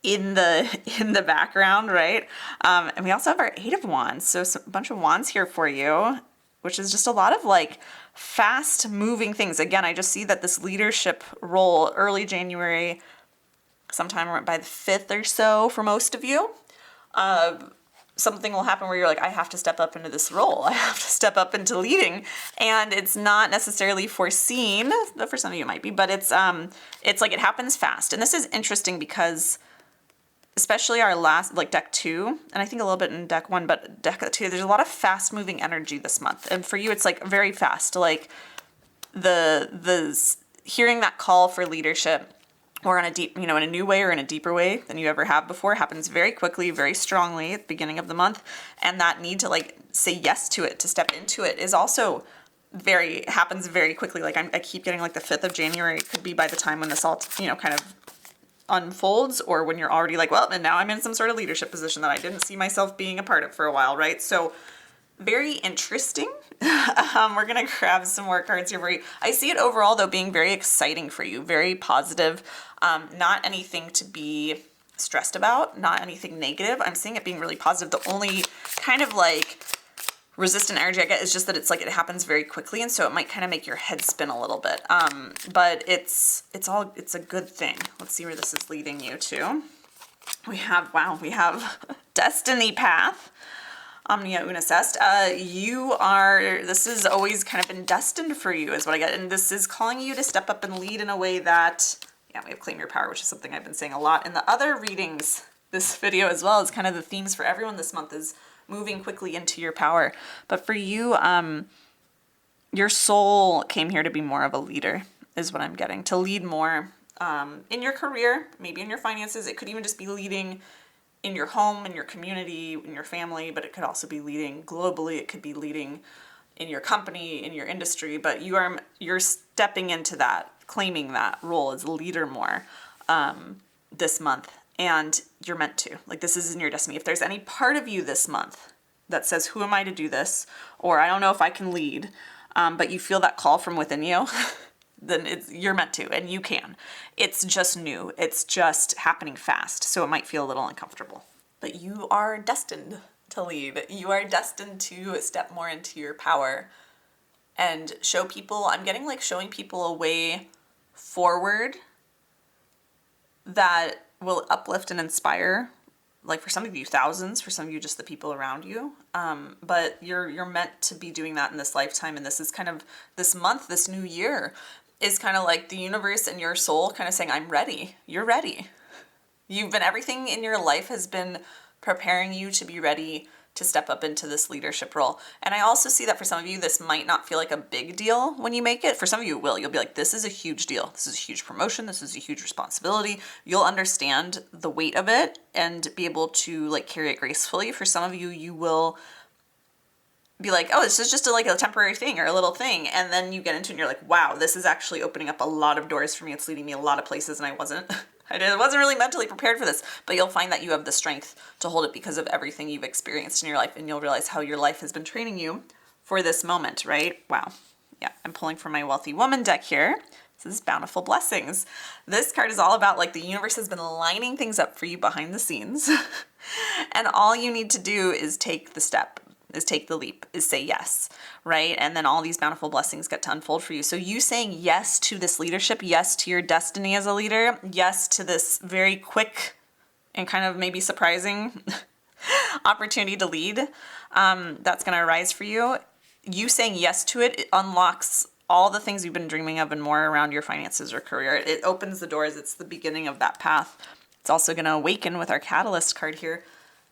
in the background, right? And we also have our 8 of Wands. So a bunch of wands here for you, which is just a lot of like fast moving things. Again, I just see that this leadership role early January, sometime by the 5th or so for most of you, something will happen where you're like, I have to step up into this role. I have to step up into leading. And it's not necessarily foreseen, but for some of you it might be, but it's like it happens fast. And this is interesting because especially our last, like deck 2, and I think a little bit in deck 1, but deck 2, there's a lot of fast moving energy this month. And for you, it's like very fast, like the hearing that call for leadership or in a deep, in a new way or in a deeper way than you ever have before happens very quickly, very strongly at the beginning of the month. And that need to like say yes to it, to step into it is also happens very quickly. Like I keep getting like the 5th of January could be by the time when this all, kind of unfolds, or when you're already like, well, and now I'm in some sort of leadership position that I didn't see myself being a part of for a while, right? So very interesting. We're going to grab some more cards here for you. I see it overall, though, being very exciting for you, very positive, not anything to be stressed about, not anything negative. I'm seeing it being really positive. The only kind of like resistant energy I get is just that it's like it happens very quickly, and so it might kind of make your head spin a little bit. But it's a good thing. Let's see where this is leading you to. We have Destiny Path. Omnia Unis Est. This has always kind of been destined for you is what I get. And this is calling you to step up and lead in a way that, we have Claim Your Power, which is something I've been saying a lot in the other readings. This video as well is kind of the themes for everyone this month is moving quickly into your power. But for you, your soul came here to be more of a leader is what I'm getting, to lead more in your career, maybe in your finances. It could even just be leading in your home, in your community, in your family, but it could also be leading globally. It could be leading in your company, in your industry, but you're stepping into that, claiming that role as a leader more this month, and you're meant to. Like, this is in your destiny. If there's any part of you this month that says, who am I to do this? Or I don't know if I can lead, but you feel that call from within you, then you're meant to, and you can. It's just new. It's just happening fast, so it might feel a little uncomfortable. But you are destined to lead. You are destined to step more into your power and show people, I'm getting like showing people a way forward that will uplift and inspire, like for some of you thousands, for some of you just the people around you. But you're meant to be doing that in this lifetime, and this is kind of this month, this new year is kind of like the universe and your soul kind of saying, I'm ready. You're ready. Everything in your life has been preparing you to be ready to step up into this leadership role. And I also see that for some of you, this might not feel like a big deal when you make it. For some of you, it will. You'll be like, this is a huge deal. This is a huge promotion. This is a huge responsibility. You'll understand the weight of it and be able to like carry it gracefully. For some of you, you will be like, oh, this is just a temporary thing or a little thing. And then you get into it and you're like, wow, this is actually opening up a lot of doors for me. It's leading me a lot of places, and I wasn't really mentally prepared for this. But you'll find that you have the strength to hold it because of everything you've experienced in your life, and you'll realize how your life has been training you for this moment, right? Wow. Yeah, I'm pulling from my Wealthy Woman deck here. This is Bountiful Blessings. This card is all about like the universe has been lining things up for you behind the scenes. And all you need to do is take the step, is take the leap, is say yes, right? And then all these bountiful blessings get to unfold for you. So you saying yes to this leadership, yes to your destiny as a leader, yes to this very quick and kind of maybe surprising opportunity to lead that's going to arise for you. You saying yes to it, it unlocks all the things you've been dreaming of and more around your finances or career. It opens the doors. It's the beginning of that path. It's also going to awaken with our Catalyst card here.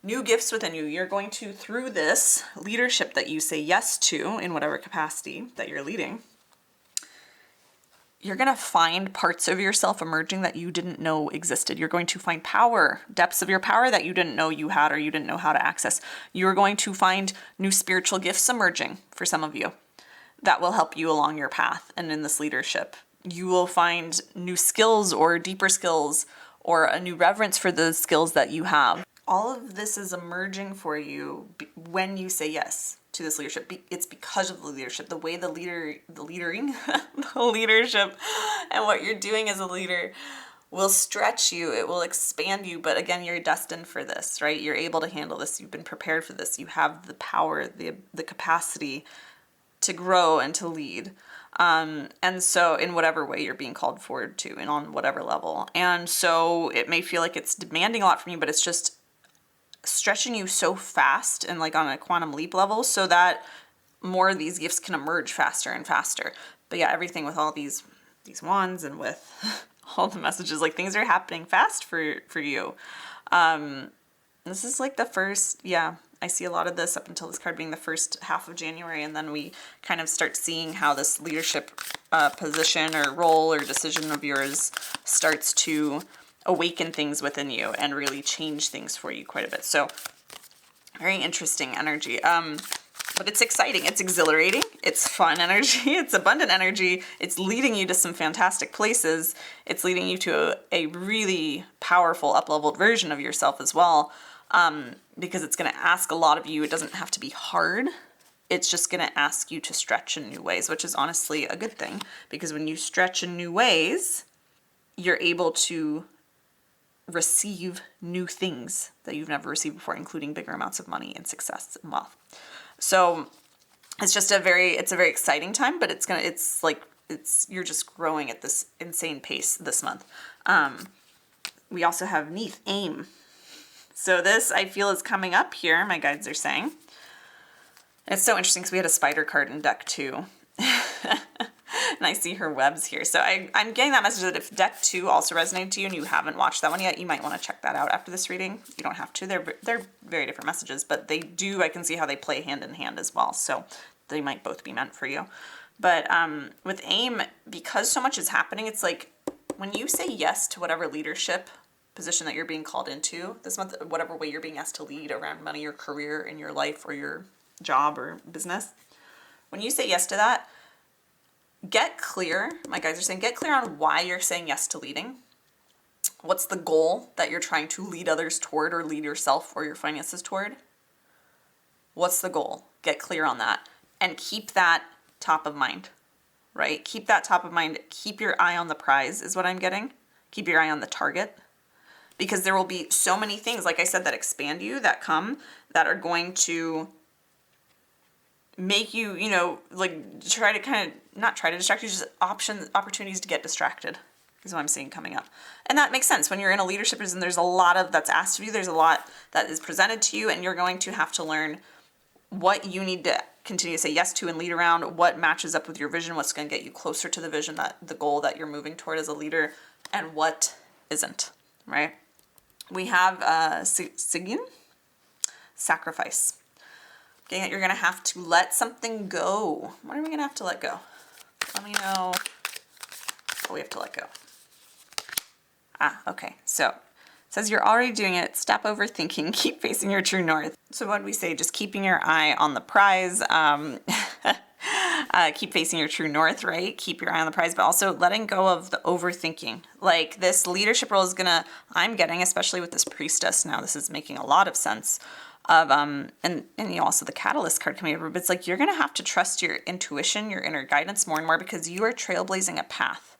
New gifts within you. You're going to, through this leadership that you say yes to in whatever capacity that you're leading, you're going to find parts of yourself emerging that you didn't know existed. You're going to find power, depths of your power that you didn't know you had or you didn't know how to access. You're going to find new spiritual gifts emerging for some of you that will help you along your path and in this leadership you will find new skills or deeper skills or a new reverence for the skills that you have. All of this is emerging for you when you say yes to this leadership. It's because of the leadership, the way the leadership and what you're doing as a leader will stretch you. It will expand you. But again, you're destined for this, right? You're able to handle this. You've been prepared for this. You have the power, the capacity to grow and to lead. And so in whatever way you're being called forward to and on whatever level. And so it may feel like it's demanding a lot from you, but it's just stretching you so fast and like on a quantum leap level so that more of these gifts can emerge faster and faster. But yeah, everything with all these wands and with all the messages, like things are happening fast for you. This is like the first, I see a lot of this up until this card being the first half of January, and then we kind of start seeing how this leadership position or role or decision of yours starts to awaken things within you and really change things for you quite a bit. So very interesting energy. But it's exciting. It's exhilarating. It's fun energy. It's abundant energy. It's leading you to some fantastic places. It's leading you to a really powerful up-leveled version of yourself as well. Because it's going to ask a lot of you. It doesn't have to be hard. It's just going to ask you to stretch in new ways, which is honestly a good thing. Because when you stretch in new ways, you're able to receive new things that you've never received before, including bigger amounts of money and success and wealth. So it's just a very exciting time, but you're just growing at this insane pace this month. We also have Neath, aim. So this I feel is coming up here, my guides are saying. And it's so interesting because we had a spider card in deck 2. And I see her webs here. So I'm getting that message that if deck 2 also resonated to you and you haven't watched that one yet, you might want to check that out after this reading. You don't have to. They're very different messages, but they do, I can see how they play hand in hand as well. So they might both be meant for you. But with aim, because so much is happening, it's like when you say yes to whatever leadership position that you're being called into this month, whatever way you're being asked to lead around money or career in your life or your job or business, when you say yes to that, get clear, my guys are saying, get clear on why you're saying yes to leading. What's the goal that you're trying to lead others toward or lead yourself or your finances toward? What's the goal? Get clear on that and keep that top of mind, right? Keep that top of mind. Keep your eye on the prize is what I'm getting. Keep your eye on the target, because there will be so many things, like I said, that expand you, that come, that are going to make you, try to kind of, not try to distract you, just opportunities to get distracted is what I'm seeing coming up. And that makes sense. When you're in a leadership position, there's a lot of that's asked of you. There's a lot that is presented to you, and you're going to have to learn what you need to continue to say yes to and lead around, what matches up with your vision, what's going to get you closer to the vision, that the goal that you're moving toward as a leader, and what isn't, right? We have Sigyn, sacrifice. Okay, that you're going to have to let something go. What are we going to have to let go? Let me know what we have to let go. Okay. So it says you're already doing it. Stop overthinking. Keep facing your true north. So what do we say? Just keeping your eye on the prize. Keep facing your true north, right? Keep your eye on the prize, but also letting go of the overthinking. Like this leadership role is I'm getting, especially with this priestess now, this is making a lot of sense. And also the catalyst card coming over, but it's like you're going to have to trust your intuition, your inner guidance more and more, because you are trailblazing a path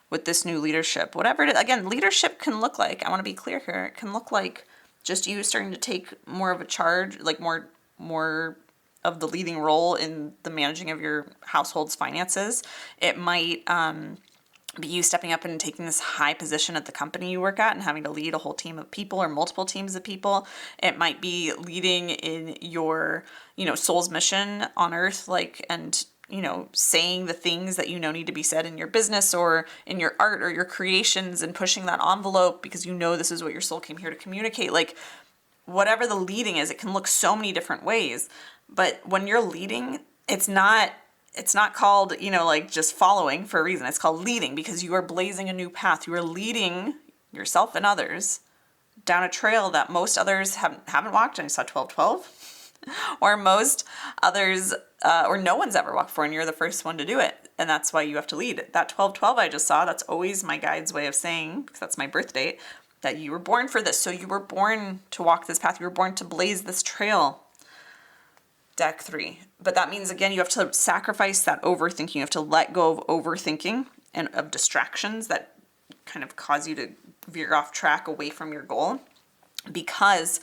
with this new leadership. Whatever it is, again, leadership can look like, I want to be clear here, it can look like just you starting to take more of a charge, like more of the leading role in the managing of your household's finances. It might be you stepping up and taking this high position at the company you work at and having to lead a whole team of people or multiple teams of people. It might be leading in your, soul's mission on earth, and saying the things that need to be said in your business or in your art or your creations, and pushing that envelope because this is what your soul came here to communicate. Like whatever the leading is, it can look so many different ways. But when you're leading, it's not called, just following for a reason. It's called leading because you are blazing a new path. You are leading yourself and others down a trail that most others haven't walked. And I saw 1212. Or most others, or no one's ever walked before, and you're the first one to do it. and that's why you have to lead. That 12-12 I just saw, that's always my guide's way of saying, because that's my birth date, that you were born for this. So you were born to walk this path. You were born to blaze this trail. Deck 3. But that means, again, you have to sacrifice that overthinking. You have to let go of overthinking and of distractions that kind of cause you to veer off track away from your goal. Because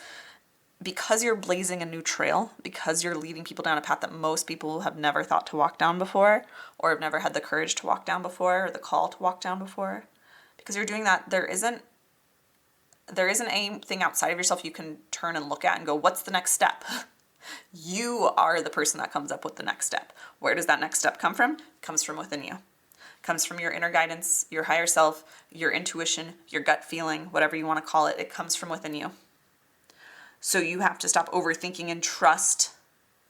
you're blazing a new trail, because you're leading people down a path that most people have never thought to walk down before, or have never had the courage to walk down before, or the call to walk down before. Because you're doing that, there isn't anything outside of yourself you can turn and look at and go, what's the next step? You are the person that comes up with the next step. Where does that next step come from? It comes from within you. It comes from your inner guidance, your higher self, your intuition, your gut feeling, whatever you want to call it. It comes from within you. So you have to stop overthinking and trust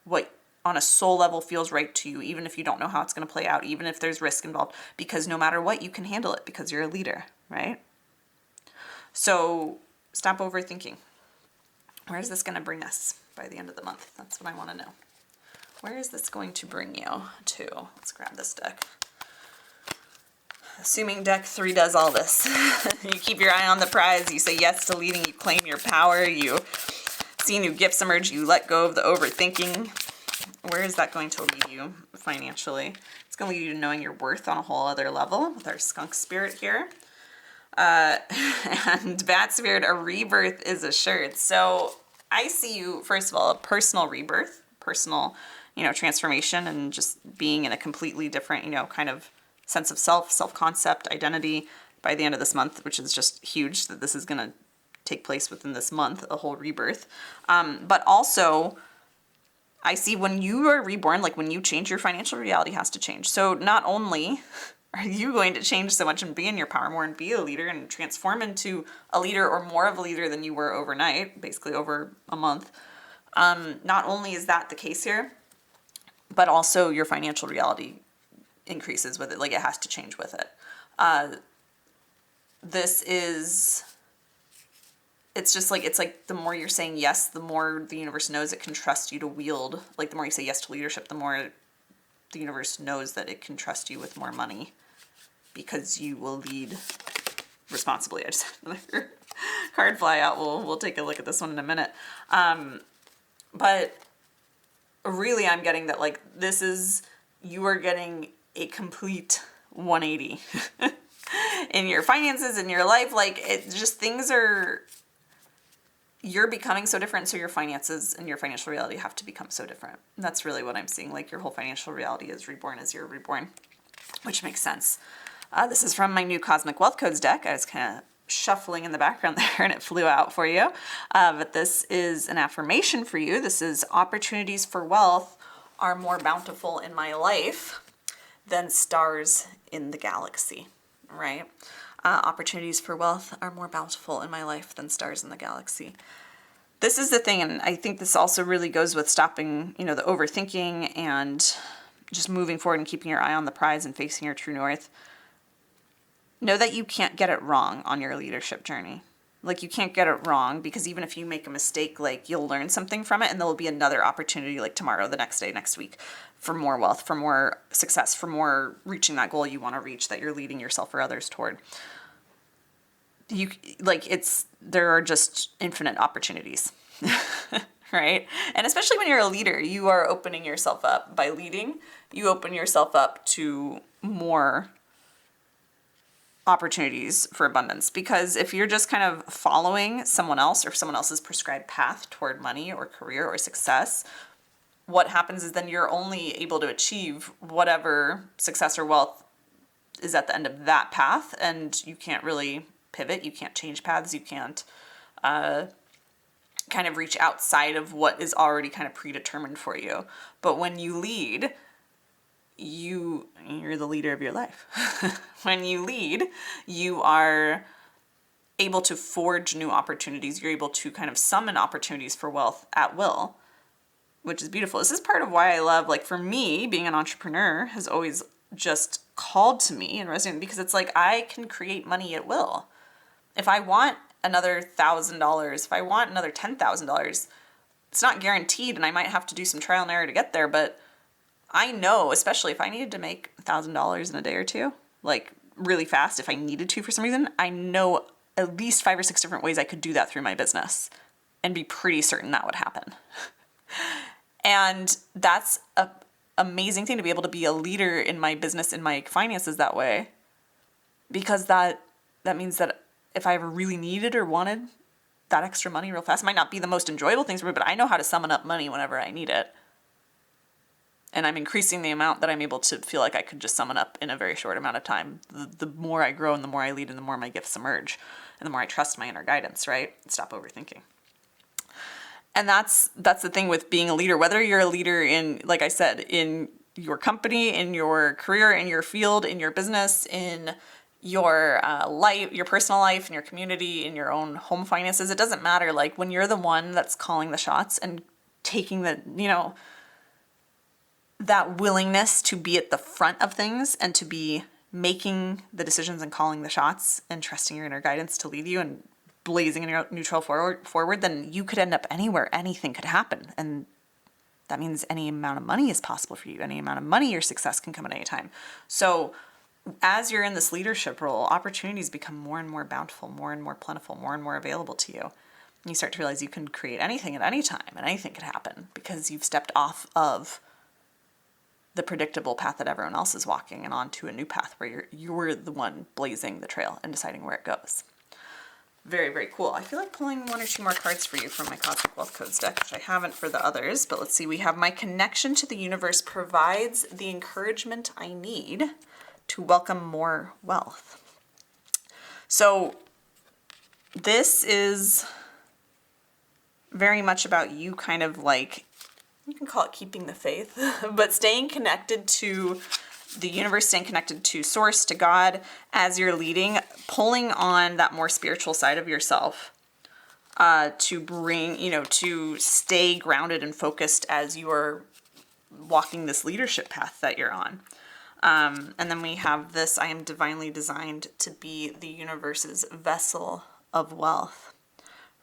what on a soul level feels right to you, even if you don't know how it's going to play out, even if there's risk involved, because no matter what, you can handle it because you're a leader, right? So stop overthinking. Where is this going to bring us by the end of the month? That's what I want to know. Where is this going to bring you to? Let's grab this deck. Assuming deck 3 does all this. You keep your eye on the prize. You say yes to leading. You claim your power. You see new gifts emerge. You let go of the overthinking. Where is that going to lead you financially? It's going to lead you to knowing your worth on a whole other level with our skunk spirit here. And bat spirit, a rebirth is assured. So I see you, first of all, a personal rebirth, personal, transformation, and just being in a completely different, kind of sense of self-concept, identity by the end of this month, which is just huge that this is going to take place within this month, a whole rebirth. But also, I see when you are reborn, like when you change, your financial reality has to change. So not only are you going to change so much and be in your power more and be a leader and transform into a leader or more of a leader than you were overnight, basically over a month. Not only is that the case here, but also your financial reality increases with it. Like it has to change with it. It's like the more you're saying yes, the more the universe knows it can trust you to wield. Like the more you say yes to leadership, the more the universe knows that it can trust you with more money because you will lead responsibly. I just had another card fly out. We'll take a look at this one in a minute. But really I'm getting that like you are getting a complete 180 in your finances, in your life. Like it just, you're becoming so different, so your finances and your financial reality have to become so different. And that's really what I'm seeing. Like your whole financial reality is reborn as you're reborn, which makes sense. This is from my new Cosmic Wealth Codes deck. I was kind of shuffling in the background there and it flew out for you. But this is an affirmation for you. This is opportunities for wealth are more bountiful in my life than stars in the galaxy, right? Opportunities for wealth are more bountiful in my life than stars in the galaxy. This is the thing, and I think this also really goes with stopping, the overthinking and just moving forward and keeping your eye on the prize and facing your true north. Know that you can't get it wrong on your leadership journey. Like you can't get it wrong because even if you make a mistake, like you'll learn something from it and there will be another opportunity like tomorrow, the next day, next week for more wealth, for more success, for more reaching that goal you want to reach that you're leading yourself or others toward. There are just infinite opportunities, right? And especially when you're a leader, you are opening yourself up. By leading, you open yourself up to more opportunities for abundance. Because if you're just kind of following someone else or someone else's prescribed path toward money or career or success, what happens is then you're only able to achieve whatever success or wealth is at the end of that path, and you can't really pivot, you can't change paths, you can't kind of reach outside of what is already kind of predetermined for you. But when you lead, you're the leader of your life. When you lead, you are able to forge new opportunities. You're able to kind of summon opportunities for wealth at will, which is beautiful. This is part of why I love, like for me, being an entrepreneur has always just called to me and resonated because it's like I can create money at will. If I want another $1,000, if I want another $10,000, it's not guaranteed and I might have to do some trial and error to get there, but I know, especially if I needed to make $1,000 in a day or two, like really fast, if I needed to for some reason, I know at least 5 or 6 different ways I could do that through my business and be pretty certain that would happen. And that's a amazing thing to be able to be a leader in my business, in my finances that way, because that means that if I ever really needed or wanted that extra money real fast, it might not be the most enjoyable things for me, but I know how to summon up money whenever I need it. And I'm increasing the amount that I'm able to feel like I could just summon up in a very short amount of time. The more I grow and the more I lead and the more my gifts emerge and the more I trust my inner guidance, right? Stop overthinking. And that's the thing with being a leader, whether you're a leader in, like I said, in your company, in your career, in your field, in your business, in your life, your personal life, in your community, in your own home finances. It doesn't matter. Like when you're the one that's calling the shots and taking the, that willingness to be at the front of things and to be making the decisions and calling the shots and trusting your inner guidance to lead you and blazing a neutral forward, then you could end up anywhere. Anything could happen. And that means any amount of money is possible for you. Any amount of money, your success can come at any time. So as you're in this leadership role, opportunities become more and more bountiful, more and more plentiful, more and more available to you. And you start to realize you can create anything at any time and anything could happen because you've stepped off of the predictable path that everyone else is walking and onto a new path where you're the one blazing the trail and deciding where it goes. Very, very cool. I feel like pulling 1 or 2 more cards for you from my Cosmic Wealth Codes deck, which I haven't for the others, but let's see. We have my connection to the universe provides the encouragement I need to welcome more wealth. So this is very much about you kind of like, you can call it keeping the faith, but staying connected to the universe, staying connected to source, to God as you're leading, pulling on that more spiritual side of yourself to bring, to stay grounded and focused as you're walking this leadership path that you're on. And then we have this, I am divinely designed to be the universe's vessel of wealth,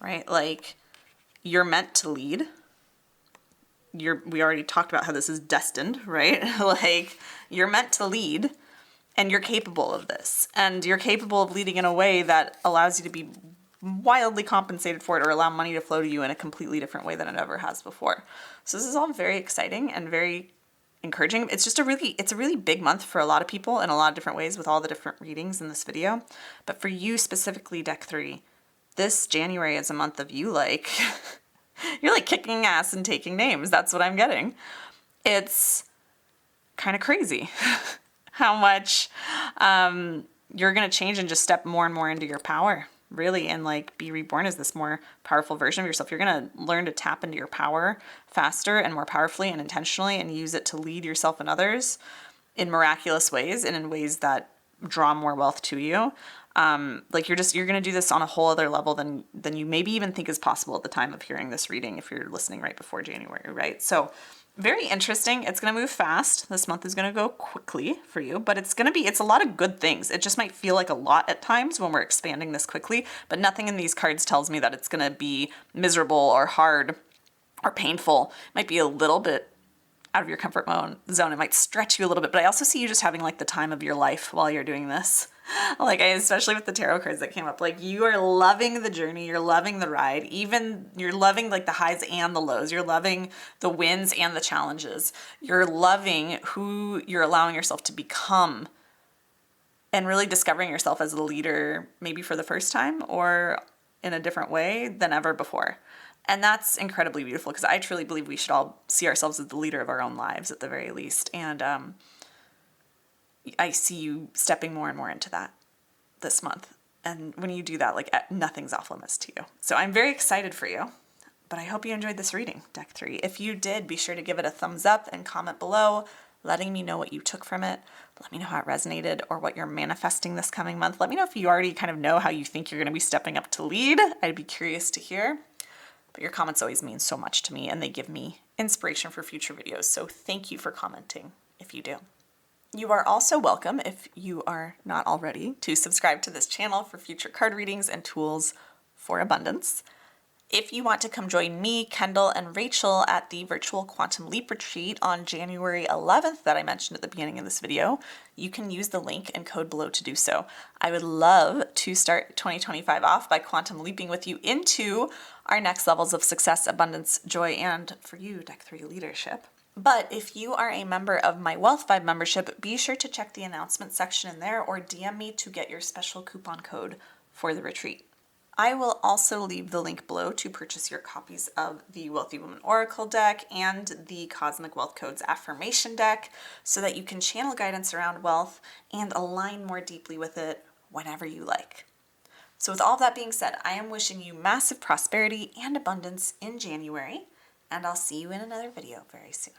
right? Like you're meant to lead. We already talked about how this is destined, right? Like you're meant to lead and you're capable of this and you're capable of leading in a way that allows you to be wildly compensated for it or allow money to flow to you in a completely different way than it ever has before. So this is all very exciting and very encouraging. It's a really big month for a lot of people in a lot of different ways with all the different readings in this video. But for you specifically, Deck 3, this January is a month of you like... You're like kicking ass and taking names. That's what I'm getting. It's kind of crazy how much you're going to change and just step more and more into your power, really, and like be reborn as this more powerful version of yourself. You're going to learn to tap into your power faster and more powerfully and intentionally and use it to lead yourself and others in miraculous ways and in ways that draw more wealth to you. Like you're going to do this on a whole other level than you maybe even think is possible at the time of hearing this reading if you're listening right before January, right? So very interesting. It's going to move fast. This month is going to go quickly for you, but it's a lot of good things. It just might feel like a lot at times when we're expanding this quickly, but nothing in these cards tells me that it's going to be miserable or hard or painful. It might be a little bit out of your comfort zone. It might stretch you a little bit, but I also see you just having like the time of your life while you're doing this. Like especially with the tarot cards that came up, like you are loving the journey, you're loving the ride, even you're loving like the highs and the lows, you're loving the wins and the challenges, you're loving who you're allowing yourself to become and really discovering yourself as a leader, maybe for the first time or in a different way than ever before. And that's incredibly beautiful because I truly believe we should all see ourselves as the leader of our own lives at the very least. And I see you stepping more and more into that this month. And when you do that, like nothing's off limits to you. So I'm very excited for you, but I hope you enjoyed this reading, Deck 3. If you did, be sure to give it a thumbs up and comment below, letting me know what you took from it. Let me know how it resonated or what you're manifesting this coming month. Let me know if you already kind of know how you think you're going to be stepping up to lead. I'd be curious to hear. But your comments always mean so much to me and they give me inspiration for future videos. So thank you for commenting if you do. You are also welcome, if you are not already, to subscribe to this channel for future card readings and tools for abundance. If you want to come join me, Kendall, and Rachel at the virtual Quantum Leap retreat on January 11th that I mentioned at the beginning of this video, you can use the link and code below to do so. I would love to start 2025 off by quantum leaping with you into our next levels of success, abundance, joy, and for you, Deck 3 leadership. But if you are a member of my Wealth Vibe membership, be sure to check the announcement section in there or DM me to get your special coupon code for the retreat. I will also leave the link below to purchase your copies of the Wealthy Woman Oracle deck and the Cosmic Wealth Codes Affirmation deck so that you can channel guidance around wealth and align more deeply with it whenever you like. So with all that being said, I am wishing you massive prosperity and abundance in January, and I'll see you in another video very soon.